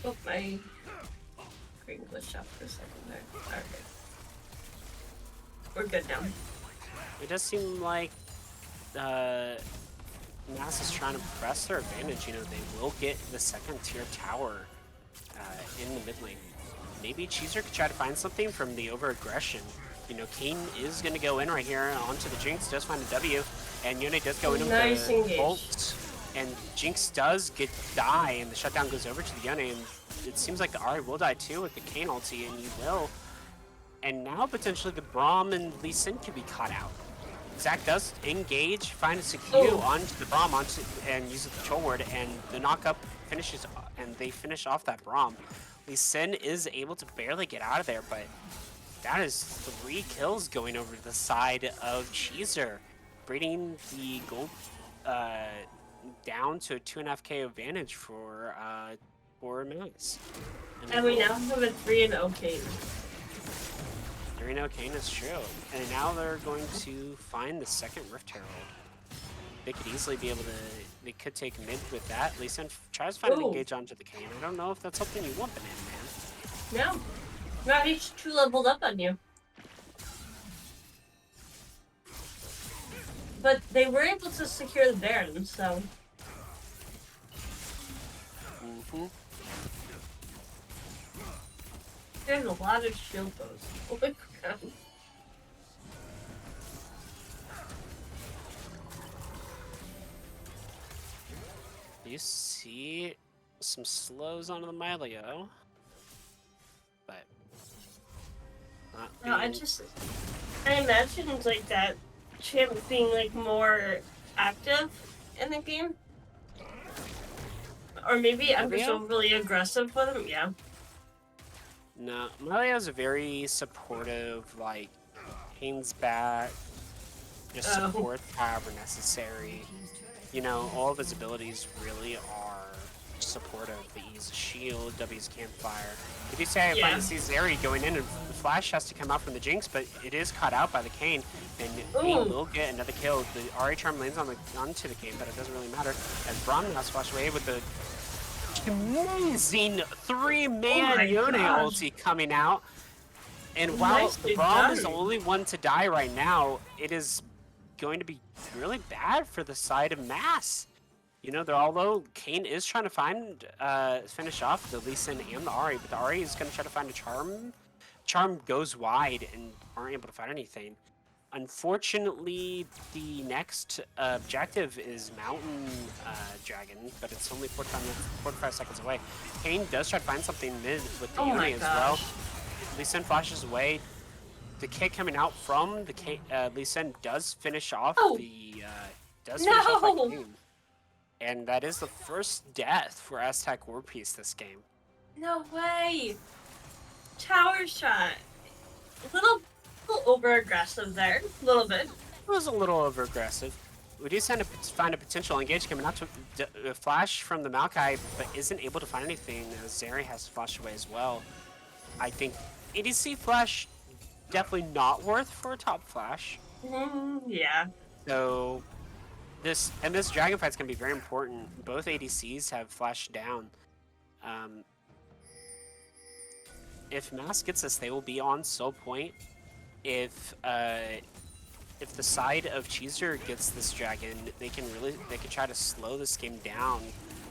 Oh, my screen glitched out for a second there. Okay. We're good now. It does seem like MAS is trying to press their advantage. You know, they will get the second tier tower in the mid lane. Maybe Cheezer could try to find something from the over-aggression. You know, Kane is going to go in right here onto the Jinx, does find a W, and Yone does go in with the ult, and Jinx does die, and the shutdown goes over to the Yone, and it seems like the Ahri will die too with the Kane ulti, and he will. And now potentially the Braum and Lee Sin could be caught out. Zac does engage, find a secure onto the Braum and uses the control word, and the knock-up finishes, and they finish off that Braum. Lee Sin is able to barely get out of there, but that is 3 kills going over to the side of Cheezer, bringing the gold down to a 2.5k advantage for MAS. And we now have a 3-0 Kane. 3-0 Kane is true. And now they're going to find the second Rift Herald. They could easily be able to, they could take mid with that. Lee Sin tries to find an engage onto the Kane. I don't know if that's something you want them in, man. No. Not he's 2 leveled up on you. But they were able to secure the Baron, so. There's a lot of shield bows. Oh my god. You see some slows onto the Mylio, but not No, I imagine it's like that champ being like more active in the game. Or maybe I'm just overly aggressive with him, yeah. No, Mylio's a very supportive, like, Kane's back, just support however necessary. You know, all of his abilities really are supportive. The E's shield, W's campfire. If you say I find see Zeri going in, and the flash has to come out from the Jinx, but it is caught out by the Kane, and Kane will get another kill. The Ahri charm lands onto the Kane, but it doesn't really matter. As Braum now splashed away with the amazing 3-man Yone ulti coming out. And while Braum is the only one to die right now, it is going to be really bad for the side of MAS. You know, although Kane is trying to finish off the Lee Sin and the Ahri, but the Ahri is going to try to find a charm. Charm goes wide and aren't able to find anything. Unfortunately, the next objective is Mountain Dragon, but it's only 45 seconds away. Kane does try to find something mid with the Yone as well. Lee Sin flashes away. The kick coming out from the Lee Sin does finish off the Kane. And that is the first death for Aztec War Piece this game. No way! Tower shot. A little over-aggressive there. A little bit. It was a little over-aggressive. We do find a potential engage coming out to flash from the Maokai, but isn't able to find anything as Zeri has to flash away as well. I think ADC flash definitely not worth for a top flash. Yeah. So this dragon fight's gonna be very important. Both ADCs have flashed down. If MAS gets this, they will be on soul point. If the side of Cheezer gets this dragon, they can try to slow this game down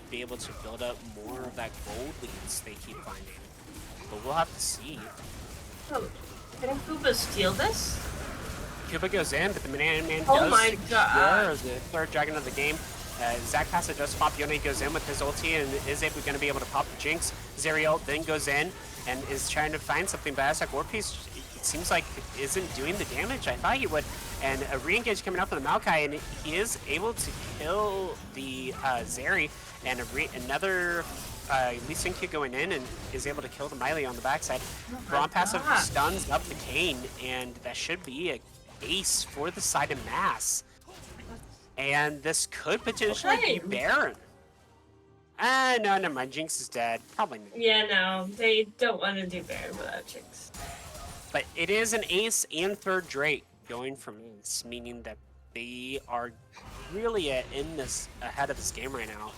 be able to build up more of that gold leads they keep finding. But we'll have to see. Oh, can Kuba steal this? Cuba goes in, but the man Oh does my secure God. the third dragon of the game. Zach Passa does pop. Yone goes in with his ulti and is going to be able to pop the Jinx. Zerial then goes in and is trying to find something, but Aztec War Piece, it seems like isn't doing the damage I thought he would. And a re-engage coming up with the Maokai, and he is able to kill the Zeri, and another Lee Sin Q going in and is able to kill the Miley on the backside. Braum passive stuns up the Kayn, and that should be a ace for the side of Mass. And this could potentially be Baron. No, never mind. Jinx is dead. Probably not. Yeah, no, they don't want to do Baron without Jinx. But it is an ace and third Drake going from ace, meaning that they are really ahead of this game right now.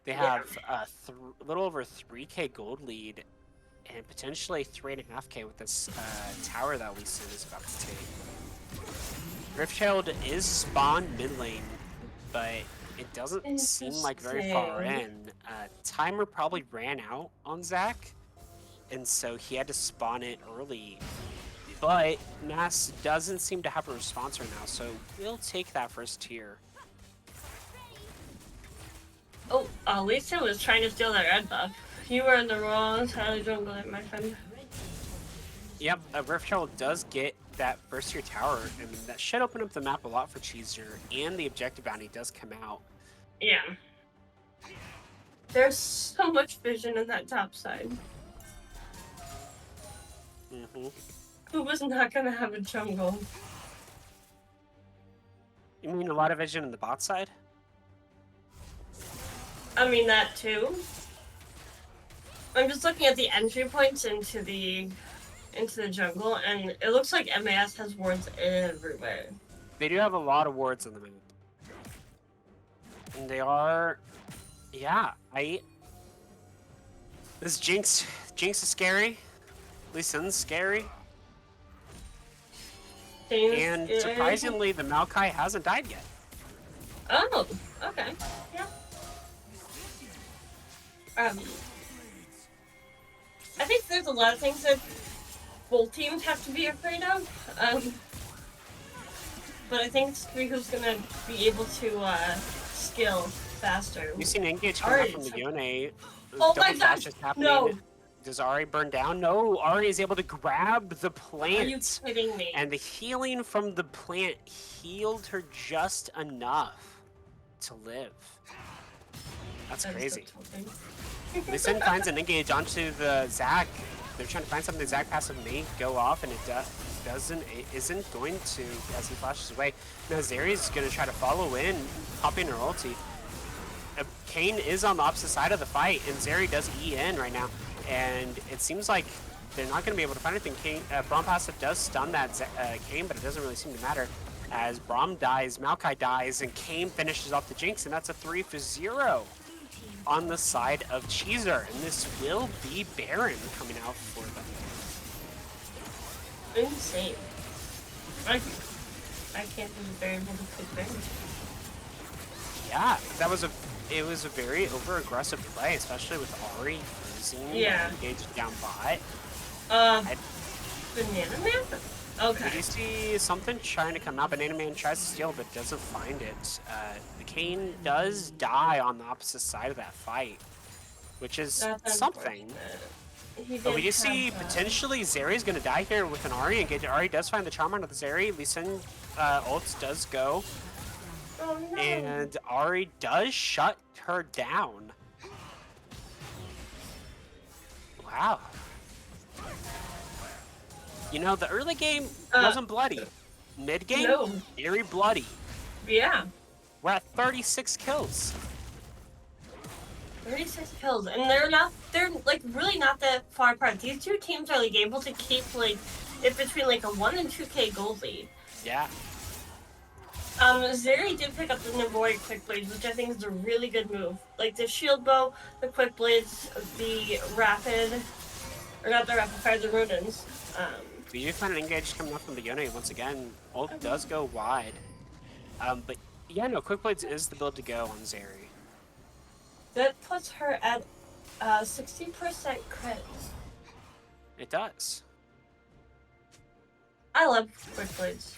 They have a little over 3K gold lead and potentially 3.5K with this tower that Lee Sin is about to take. Riftchild is spawned mid lane, but it doesn't seem like very far in. Timer probably ran out on Zach, and so he had to spawn it early. But Nas doesn't seem to have a response right now, so we'll take that first tier. Oh, Lisa was trying to steal that red buff. You were in the wrong side of the jungle, my friend. Yep, Riftchild does get that first tier tower, and that should open up the map a lot for Cheezer, and the objective bounty does come out. Yeah. There's so much vision in that top side. Who was not gonna have a jungle? You mean a lot of vision in the bot side? I mean that too. I'm just looking at the entry points into the jungle, and it looks like MAS has wards everywhere. They do have a lot of wards in the map. And they are... Yeah, This Jinx is scary. Lee Sin's scary. And surprisingly, the Maokai hasn't died yet. Oh, okay. Yeah. I think there's a lot of things that both teams have to be afraid of. But I think Riku's gonna be able to skill faster. You've seen engage coming up from the Yone. Oh my gosh! No. Does Ahri burn down? No, Ahri is able to grab the plant. Are you kidding me? And the healing from the plant healed her just enough to live. That's crazy. Lee Sin finds an engage onto the Zac. They're trying to find something. Zac passive may go off, and it isn't going to as he flashes away. Now Zeri's going to try to follow in, popping her ulti. Kayn is on the opposite side of the fight, and Zeri does E in right now. And it seems like they're not going to be able to find anything. Braum passive does stun that Kayn, but it doesn't really seem to matter. As Braum dies, Maokai dies, and Kayn finishes off the Jinx, and that's a 3-0 on the side of Cheezer. And this will be Baron coming out for them. Insane. I can't believe they're able to pick Baron. Yeah, it was a very over-aggressive play, especially with Ahri freezing engaged down bot. Banana Man? Okay. Did you see something trying to come out? Banana Man tries to steal, but doesn't find it. The Kayn does die on the opposite side of that fight, which is something. But we do see potentially Zeri's going to die here with an Ahri engage. Ahri does find the charm onto the Zeri. Lee Sin ults does go. Oh, no. And Ahri does shut her down. Wow. You know, the early game wasn't bloody. Mid game, very bloody. Yeah. We're at 36 kills. 36 kills, and they're like really not that far apart. These two teams are like able to keep like it between like a 1 and 2K gold lead. Yeah. Zeri did pick up the Navori Quick Blades, which I think is a really good move. Like the Shield Bow, the Quick Blades, the Rapid, or not the Rapid Fire, the Rodents. We do find an engage coming up from the Yone once again. Ult does go wide. But yeah, no, Quick Blades is the build to go on Zeri. That puts her at 60% crit. It does. I love Quick Blades.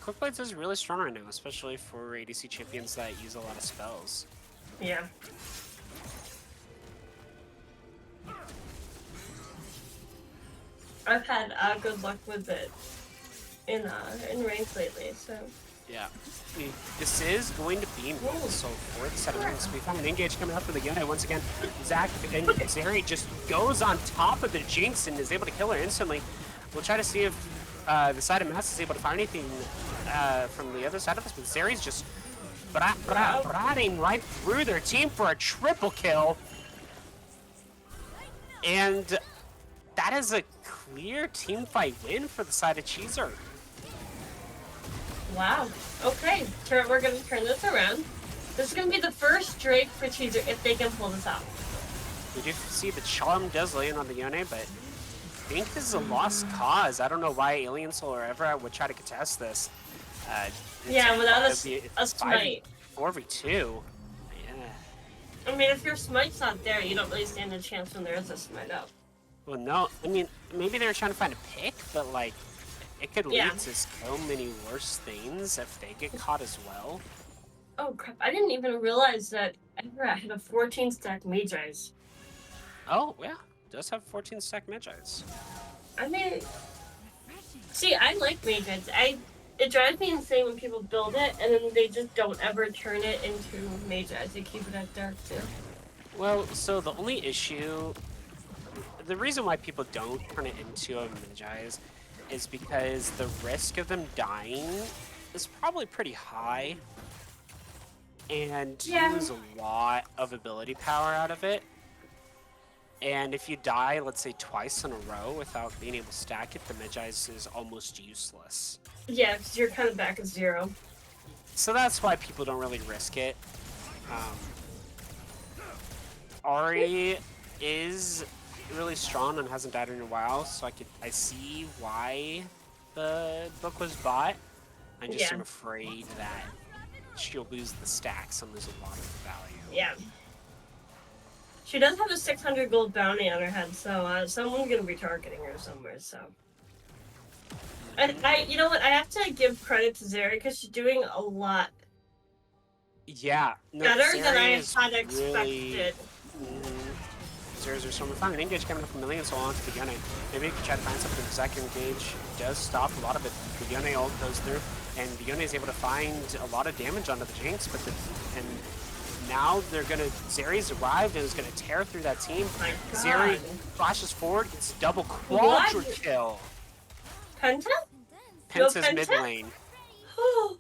Quick Blades is really strong right now, especially for ADC champions that use a lot of spells. Yeah. I've had good luck with it in ranks lately, so. Yeah. This is going to be so for the 7 minutes. We found an engage coming up for the Yone once again. Zach and Zeri just goes on top of the Jinx and is able to kill her instantly. We'll try to see if the side of Mass is able to find anything from the other side of this, but Zeri's just bratting right through their team for a triple kill. And that is a clear team fight win for the side of Cheezer. Wow. Okay, we're going to turn this around. This is going to be the first Drake for Cheezer if they can pull this out. We do see the charm does land on the Yone, but I think this is a lost cause. I don't know why Alien Soul or ever would try to contest this. Yeah, without a smite. 4v2. Yeah. I mean, if your smite's not there, you don't really stand a chance when there is a smite up. Well, no. I mean, maybe they were trying to find a pick, but like, it could lead to so many worse things if they get caught as well. Oh crap! I didn't even realize that Everett had a 14-stack Mage Eyes. Oh yeah, does have 14 stack Magi's. I mean, see, I like Mage Eyes. It drives me insane when people build it and then they just don't ever turn it into Mage Eyes. They keep it at Dark too. Well, so the only issue, the reason why people don't turn it into a Magi's is because the risk of them dying is probably pretty high, and you lose a lot of ability power out of it. And if you die, let's say twice in a row without being able to stack it, the Magi's is almost useless. Yeah, because you're kind of back at 0. So that's why people don't really risk it. Ari is really strong and hasn't died in a while, so I see why the book was bought. I just am afraid that she'll lose the stacks and lose a lot of value. Yeah. She does have a 600 gold bounty on her head, so someone's gonna be targeting her somewhere. So, and you know what? I have to give credit to Zeri because she's doing a lot. Yeah, no, better than I had expected. Zeri's are we found an engage coming up from Million Soul onto the Yone. Maybe you can try to find something. The second engage does stop a lot of it. The Yone ult goes through, and the Yone is able to find a lot of damage onto the Jinx, but now they're gonna. Zeri's arrived and is gonna tear through that team. Zeri flashes forward, gets double quadra kill. Penta? Penta's no Penta? mid lane. Oh,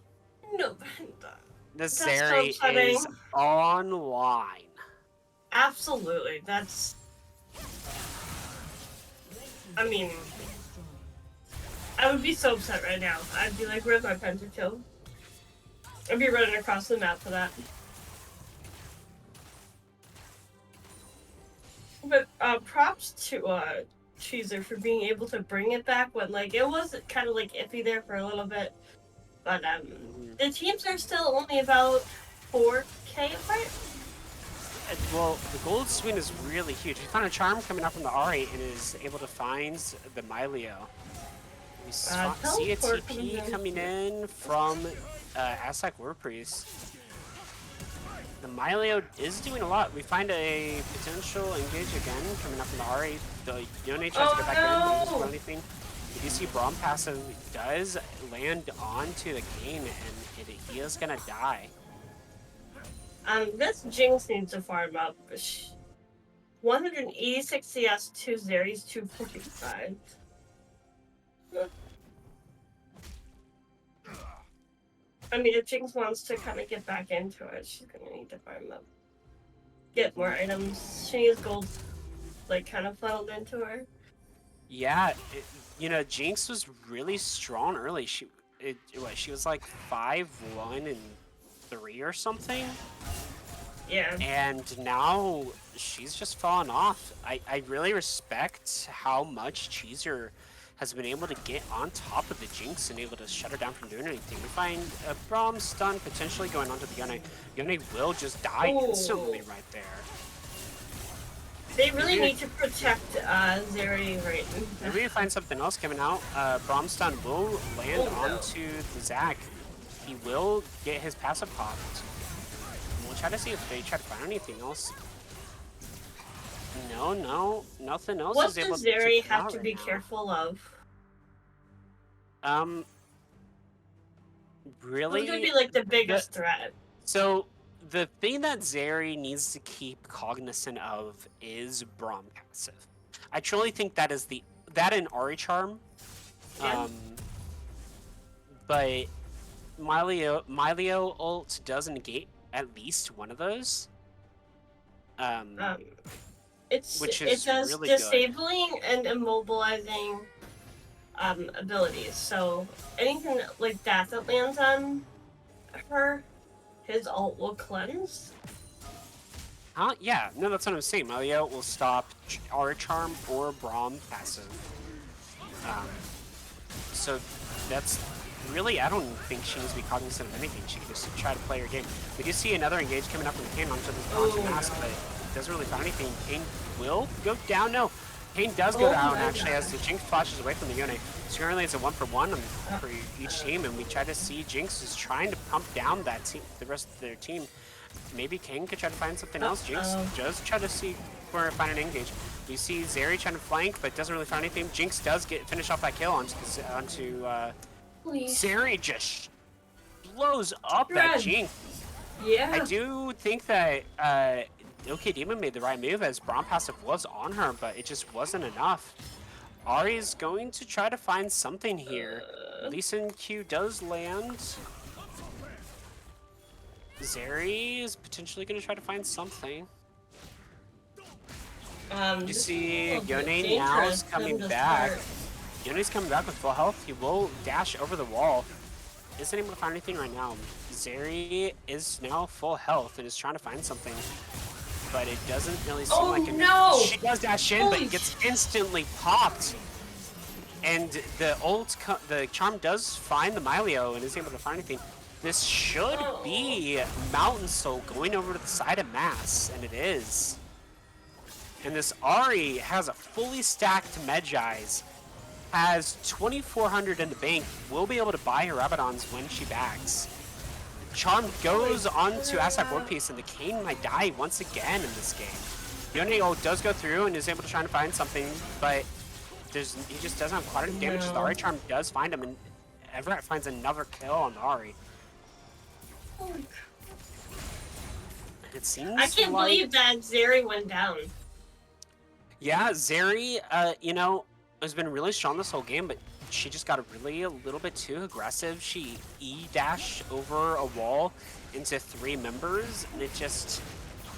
no Penta. The Zeri is online. Absolutely, that's. I mean, I would be so upset right now. I'd be like, "Where's my Penta kill?" I'd be running across the map for that. But props to Cheezer for being able to bring it back when like it was kind of like iffy there for a little bit. But the teams are still only about 4K apart. Well, the gold swing is really huge. We found a charm coming up from the R8 and is able to find the Mylio. We see a TP coming in from Aztec War Priest. The Mylio is doing a lot. We find a potential engage again coming up from the R8. The Yone tries to get back in, doesn't do anything. The DC Braum passive does land onto the Kane, and he is gonna die. This Jinx needs to farm up. 186 CS, 2 Zeri's, 245. I mean, if Jinx wants to kind of get back into it, she's gonna need to farm up. Get more items. She needs gold, like, kind of funneled into her. Yeah, you know, Jinx was really strong early. She was like 5-1 and 3 or something. Yeah. And now she's just fallen off. I really respect how much Cheezer has been able to get on top of the Jinx and able to shut her down from doing anything. We find a Braum stun potentially going onto the Yone. Yone will just die instantly right there. They really need to protect Zeri right now. Maybe we find something else coming out. Braum stun will land onto the Zac. He will get his passive popped. We'll try to see if they try to find anything else. No, nothing else What is able does to Zeri come have out to right be now. careful of? Really? Who's gonna be like the biggest threat? So the thing that Zeri needs to keep cognizant of is Braum passive. I truly think that is that and Ari Charm. Yeah. But Mylio ult does negate at least one of those. Which is It does really good. disabling and immobilizing abilities. So anything like that lands on her, his ult will cleanse. Huh? Yeah, no, that's what I'm saying. Mylio will stop Aura Charm or Braum passive. So that's really, I don't think she needs to be cognizant of anything. She can just try to play her game. We do see another engage coming up from Kane onto this mask, but doesn't really find anything. Kane will go down. No, Kane does go down actually as the Jinx flashes away from the Yone. So currently it's a 1-for-1 for each team, and we try to see Jinx is trying to pump down that team, the rest of their team. Maybe Kane could try to find something else. Jinx does try to see where to find an engage. We see Zeri trying to flank, but doesn't really find anything. Jinx does finish off that kill onto Zeri. Just blows up that Jinx. Yeah. I do think that OK Demon made the right move as Braum passive was on her, but it just wasn't enough. Ari is going to try to find something here. Lee Sin Q does land. Zeri is potentially going to try to find something. You see Yone now is coming back. Yone's coming back with full health. He will dash over the wall. Isn't able to find anything right now. Zeri is now full health and is trying to find something, but it doesn't really seem like it. No! She does dash in, but gets instantly popped. And the charm does find the Mylio and is able to find anything. This should be Mountain Soul going over to the side of Mass, and it is. And this Ari has a fully stacked Medjai's, has 2,400 in the bank, will be able to buy her Rabadons when she backs. Charm goes onto Asap War Piece, and the Kane might die once again in this game. Yone does go through and is able to try and find something, but he just doesn't have quite enough damage. The Ari Charm does find him, and Everett finds another kill on the Ari. It seems I can't believe that Zeri went down. Yeah, Zeri, has been really strong this whole game, but she just got a little bit too aggressive. She E-dashed over a wall into 3 members, and it just,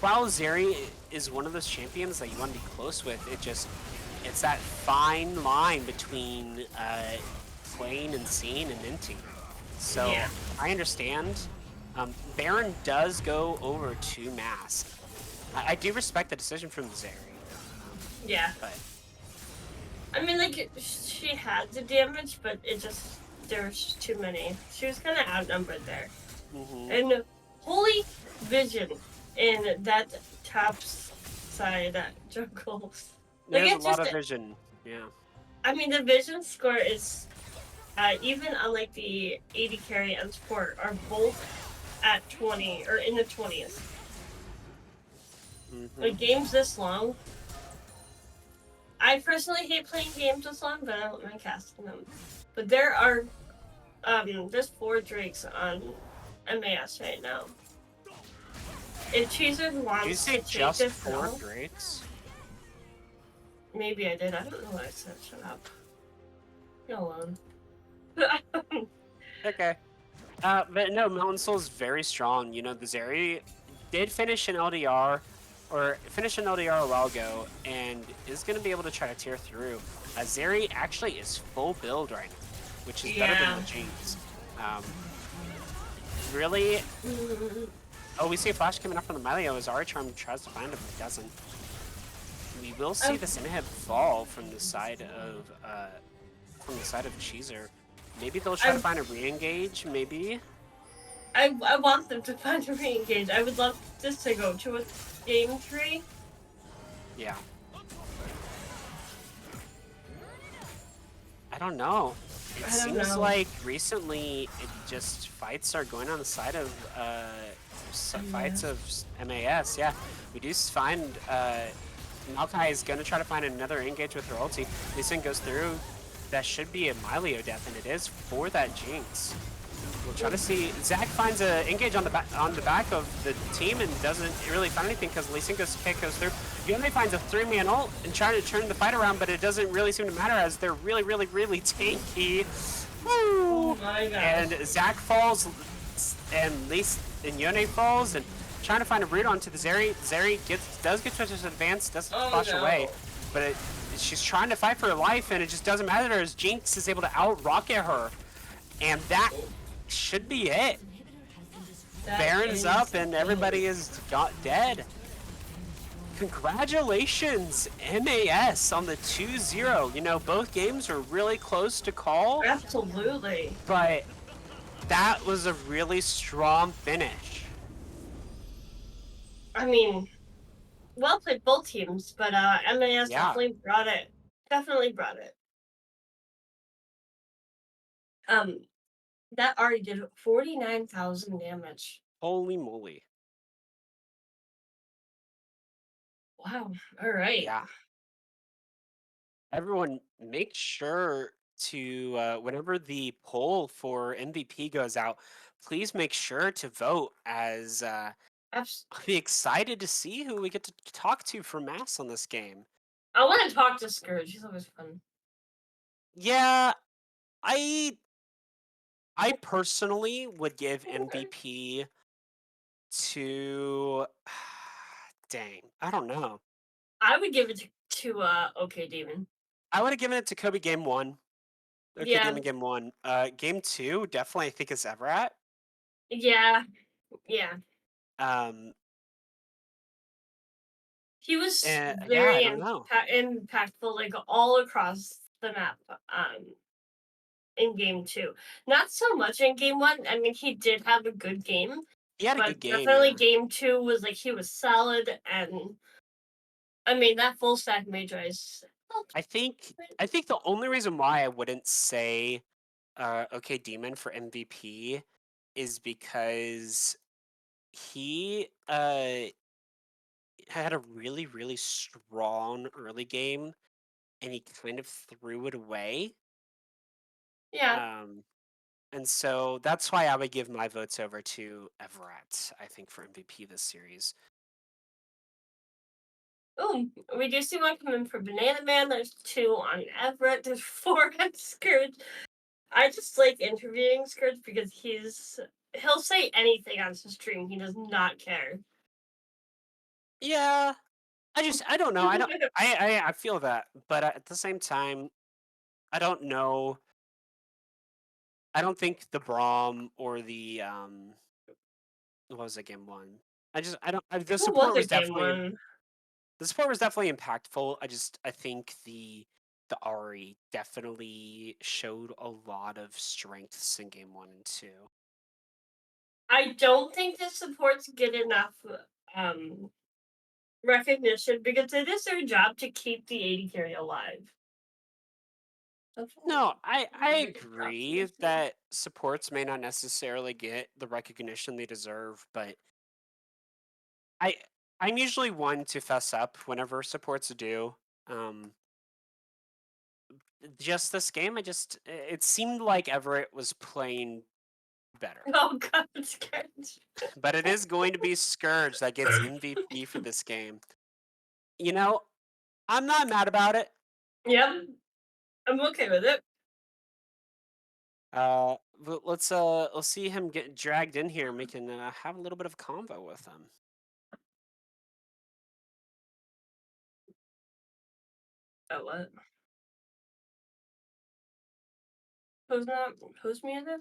while Zeri is one of those champions that you want to be close with, it's that fine line between playing and seeing and minting. So yeah. I understand. Baron does go over to Mask. I do respect the decision from Zeri. Yeah. But I mean, like, she had the damage, but there's too many. She was kind of outnumbered there. And holy vision in that top side jungle. There's a lot of vision, yeah. I mean, the vision score is, even on like the 80 carry and support, are both at 20, or in the 20s. Like, games this long, I personally hate playing games this long, but I don't mind casting them. But there are, there's 4 Drakes on MAS right now. If Cheezer wants to take just this 4 now, Drakes? Maybe I did. I don't know what I said. Shut up. Go on. Okay. But no, Mountain Soul is very strong. You know, the Zeri did finish an LDR, or finish an LDR a while ago, and is going to be able to try to tear through. Zeri actually is full build right now, which is better than the Jinx. Really? Oh, we see a flash coming up from the Mylio as Ari Charm tries to find him, but doesn't. We will see this inhib fall from the side of from the side of Cheezer. Maybe they'll try to I find a re-engage, maybe? I want them to find a re-engage. I would love this to go to a game 3. Yeah. I don't know. It I don't seems know. like recently it just fights are going on the side of fights of MAS. Yeah, we do find Maokai is gonna try to find another engage with her ulti. Lee Sin goes through. That should be a Milio death, and it is for that Jinx. We'll try to see. Zach finds a engage on the back of the team and doesn't really find anything because Lee Sin goes through. Yone finds a 3-man ult and trying to turn the fight around, but it doesn't really seem to matter as they're really, really, really tanky. Oh my god. And Zach falls, and Yone falls, and trying to find a root onto the Zeri. Zeri does get to his advance, doesn't flash away, but she's trying to fight for her life, and it just doesn't matter as Jinx is able to out-rocket her. And that should be it. Baron's up and everybody is dead. Congratulations, MAS on the 2-0. You know, both games were really close to call, Absolutely. but that was a really strong finish. I mean, well played both teams, but MAS Yeah. definitely brought it. Definitely brought it. That already did 49,000 damage. Holy moly. Wow. All right. Yeah. Everyone, make sure to, whenever the poll for MVP goes out, please make sure to vote as Abs- I'll be excited to see who we get to talk to for MAS on this game. I want to talk to Scourge. He's always fun. Yeah, I personally would give MVP to dang, I don't know. I would give it to OK Demon. I would have given it to Kobe game 1. Okay, Yeah. Demon game 1. Game 2 definitely I think is Everett. Yeah. Yeah. Um He was yeah, I very don't know. impactful, like all across the map. In game 2, not so much in game 1. I mean, he did have a good game, He had a but good game, definitely yeah. game 2 was like he was solid, and I mean that full stack Magi is. I think the only reason why I wouldn't say okay Demon for MVP is because he had a really, really strong early game and he kind of threw it away. Yeah. And so that's why I would give my votes over to Everett, I think, for MVP this series. Oh, we do see one coming for Banana Man. There's 2 on Everett. There's 4 on Scourge. I just like interviewing Scourge because he'll say anything on his stream. He does not care. Yeah, I don't know. I feel that, but at the same time, I don't know. I don't think the Braum or the what was it, game 1? I don't. The Who was support was it game definitely 1? impactful. I think the Ari definitely showed a lot of strengths in game 1 and 2. I don't think the supports get enough recognition because it is their job to keep the 80 carry alive. No, I agree that supports may not necessarily get the recognition they deserve, but I I'm usually one to fess up whenever supports do. Um, just this game, it seemed like Everett was playing better. Oh god, I'm scared. But it is going to be Scourge that gets MVP for this game. You know, I'm not mad about it. Yep, I'm okay with it. But let's see him get dragged in here and we can have a little bit of convo with him. Oh, what? Who's muted?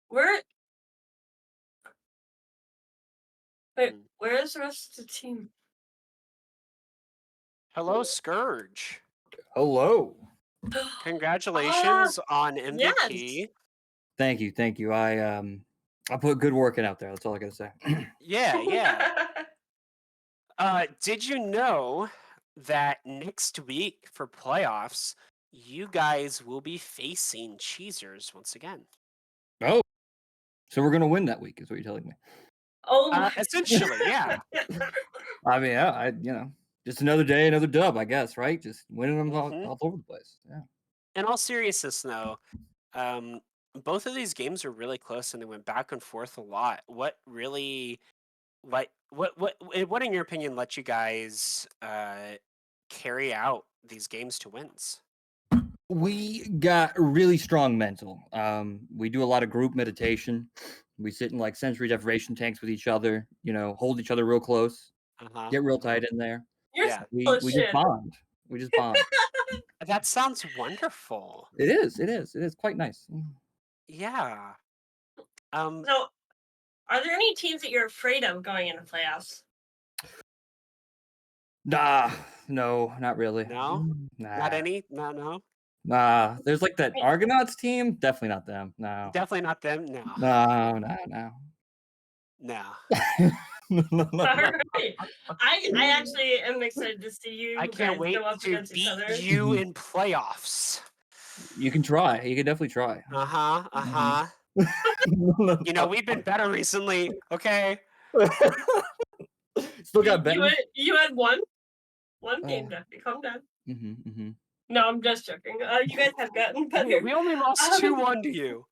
Where? Wait, Hmm. where is the rest of the team? Hello, Scourge. Hello. Congratulations on Yes. MVP. Thank you. I put good work in out there. That's all I gotta say. Yeah. Did you know that next week for playoffs, you guys will be facing Cheezers once again? Oh, so we're gonna win that week, is what you're telling me? Oh my. Essentially, yeah. I mean, yeah, just another day, another dub, I guess, right? Just winning them Mhm. all over the place. Yeah. In all seriousness, though, both of these games were really close and they went back and forth a lot. What really, what in your opinion let you guys carry out these games to wins? We got really strong mental. We do a lot of group meditation. We sit in like sensory deprivation tanks with each other. Hold each other real close. Uh-huh. Get real tight in there. You're Yeah. full of We just shit. bond. We just bond. That sounds wonderful. It is quite nice. Yeah. So, are there any teams that you're afraid of going into playoffs? Nah, no, not really. No? Nah. Not any? No. Nah, there's like that Argonauts team. Definitely not them. No. Definitely not them. No. No. No. All right. I actually am excited to see you I can't guys wait go up to against each beat other. you in playoffs. You can try. You can definitely try. Uh-huh. You know, we've been better recently. Okay. Still got Ben. You had one game, Duffy. Calm down. No, I'm just joking. You guys have gotten better. We only lost 2-1 to you.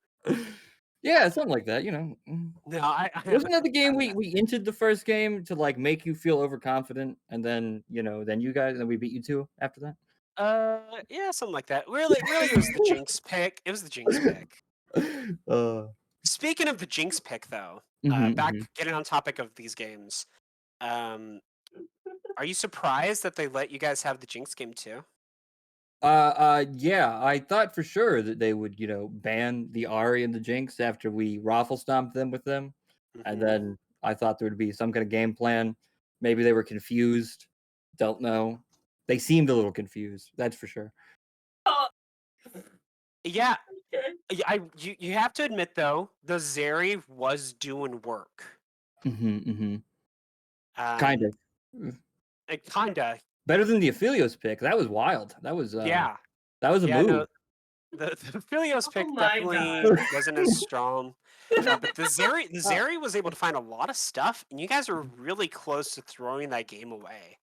Yeah, something like that. No, I Wasn't that the game we entered the first game to like make you feel overconfident, and then then you guys, and we beat you 2 after that? Yeah, something like that. Really, it was the Jinx pick. It was the Jinx pick. Speaking of the Jinx pick, though, back getting on topic of these games, are you surprised that they let you guys have the Jinx game too? Yeah, I thought for sure that they would, ban the Ari and the Jinx after we raffle stomped them with them. And then I thought there would be some kind of game plan. Maybe they were confused. Don't know. They seemed a little confused, that's for sure. Yeah. You have to admit though, the Zeri was doing work. Kind of. Kinda. Better than the Aphelios pick. That was wild. That was Yeah. That was a move. No, the Philios pick definitely wasn't as strong. But the Zeri was able to find a lot of stuff, and you guys were really close to throwing that game away.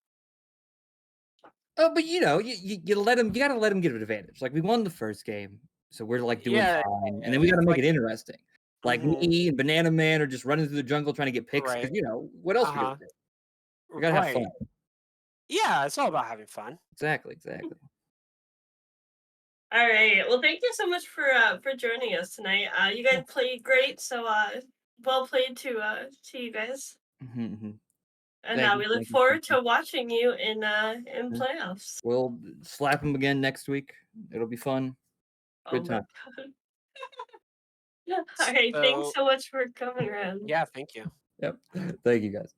But you let him. You gotta let him get an advantage. Like we won the first game, so we're like doing fine, and then we gotta make it interesting. Like me and Banana Man are just running through the jungle trying to get picks. Right. Because what else we gonna do? We gotta have fun. Yeah, it's all about having fun. Exactly. All right. Well, thank you so much for joining us tonight. You guys played great, so well played to you guys. And we look forward to watching you in playoffs. We'll slap them again next week. It'll be fun. Good time. All right. Thanks so much for coming around. Yeah, thank you. Yep. Thank you guys.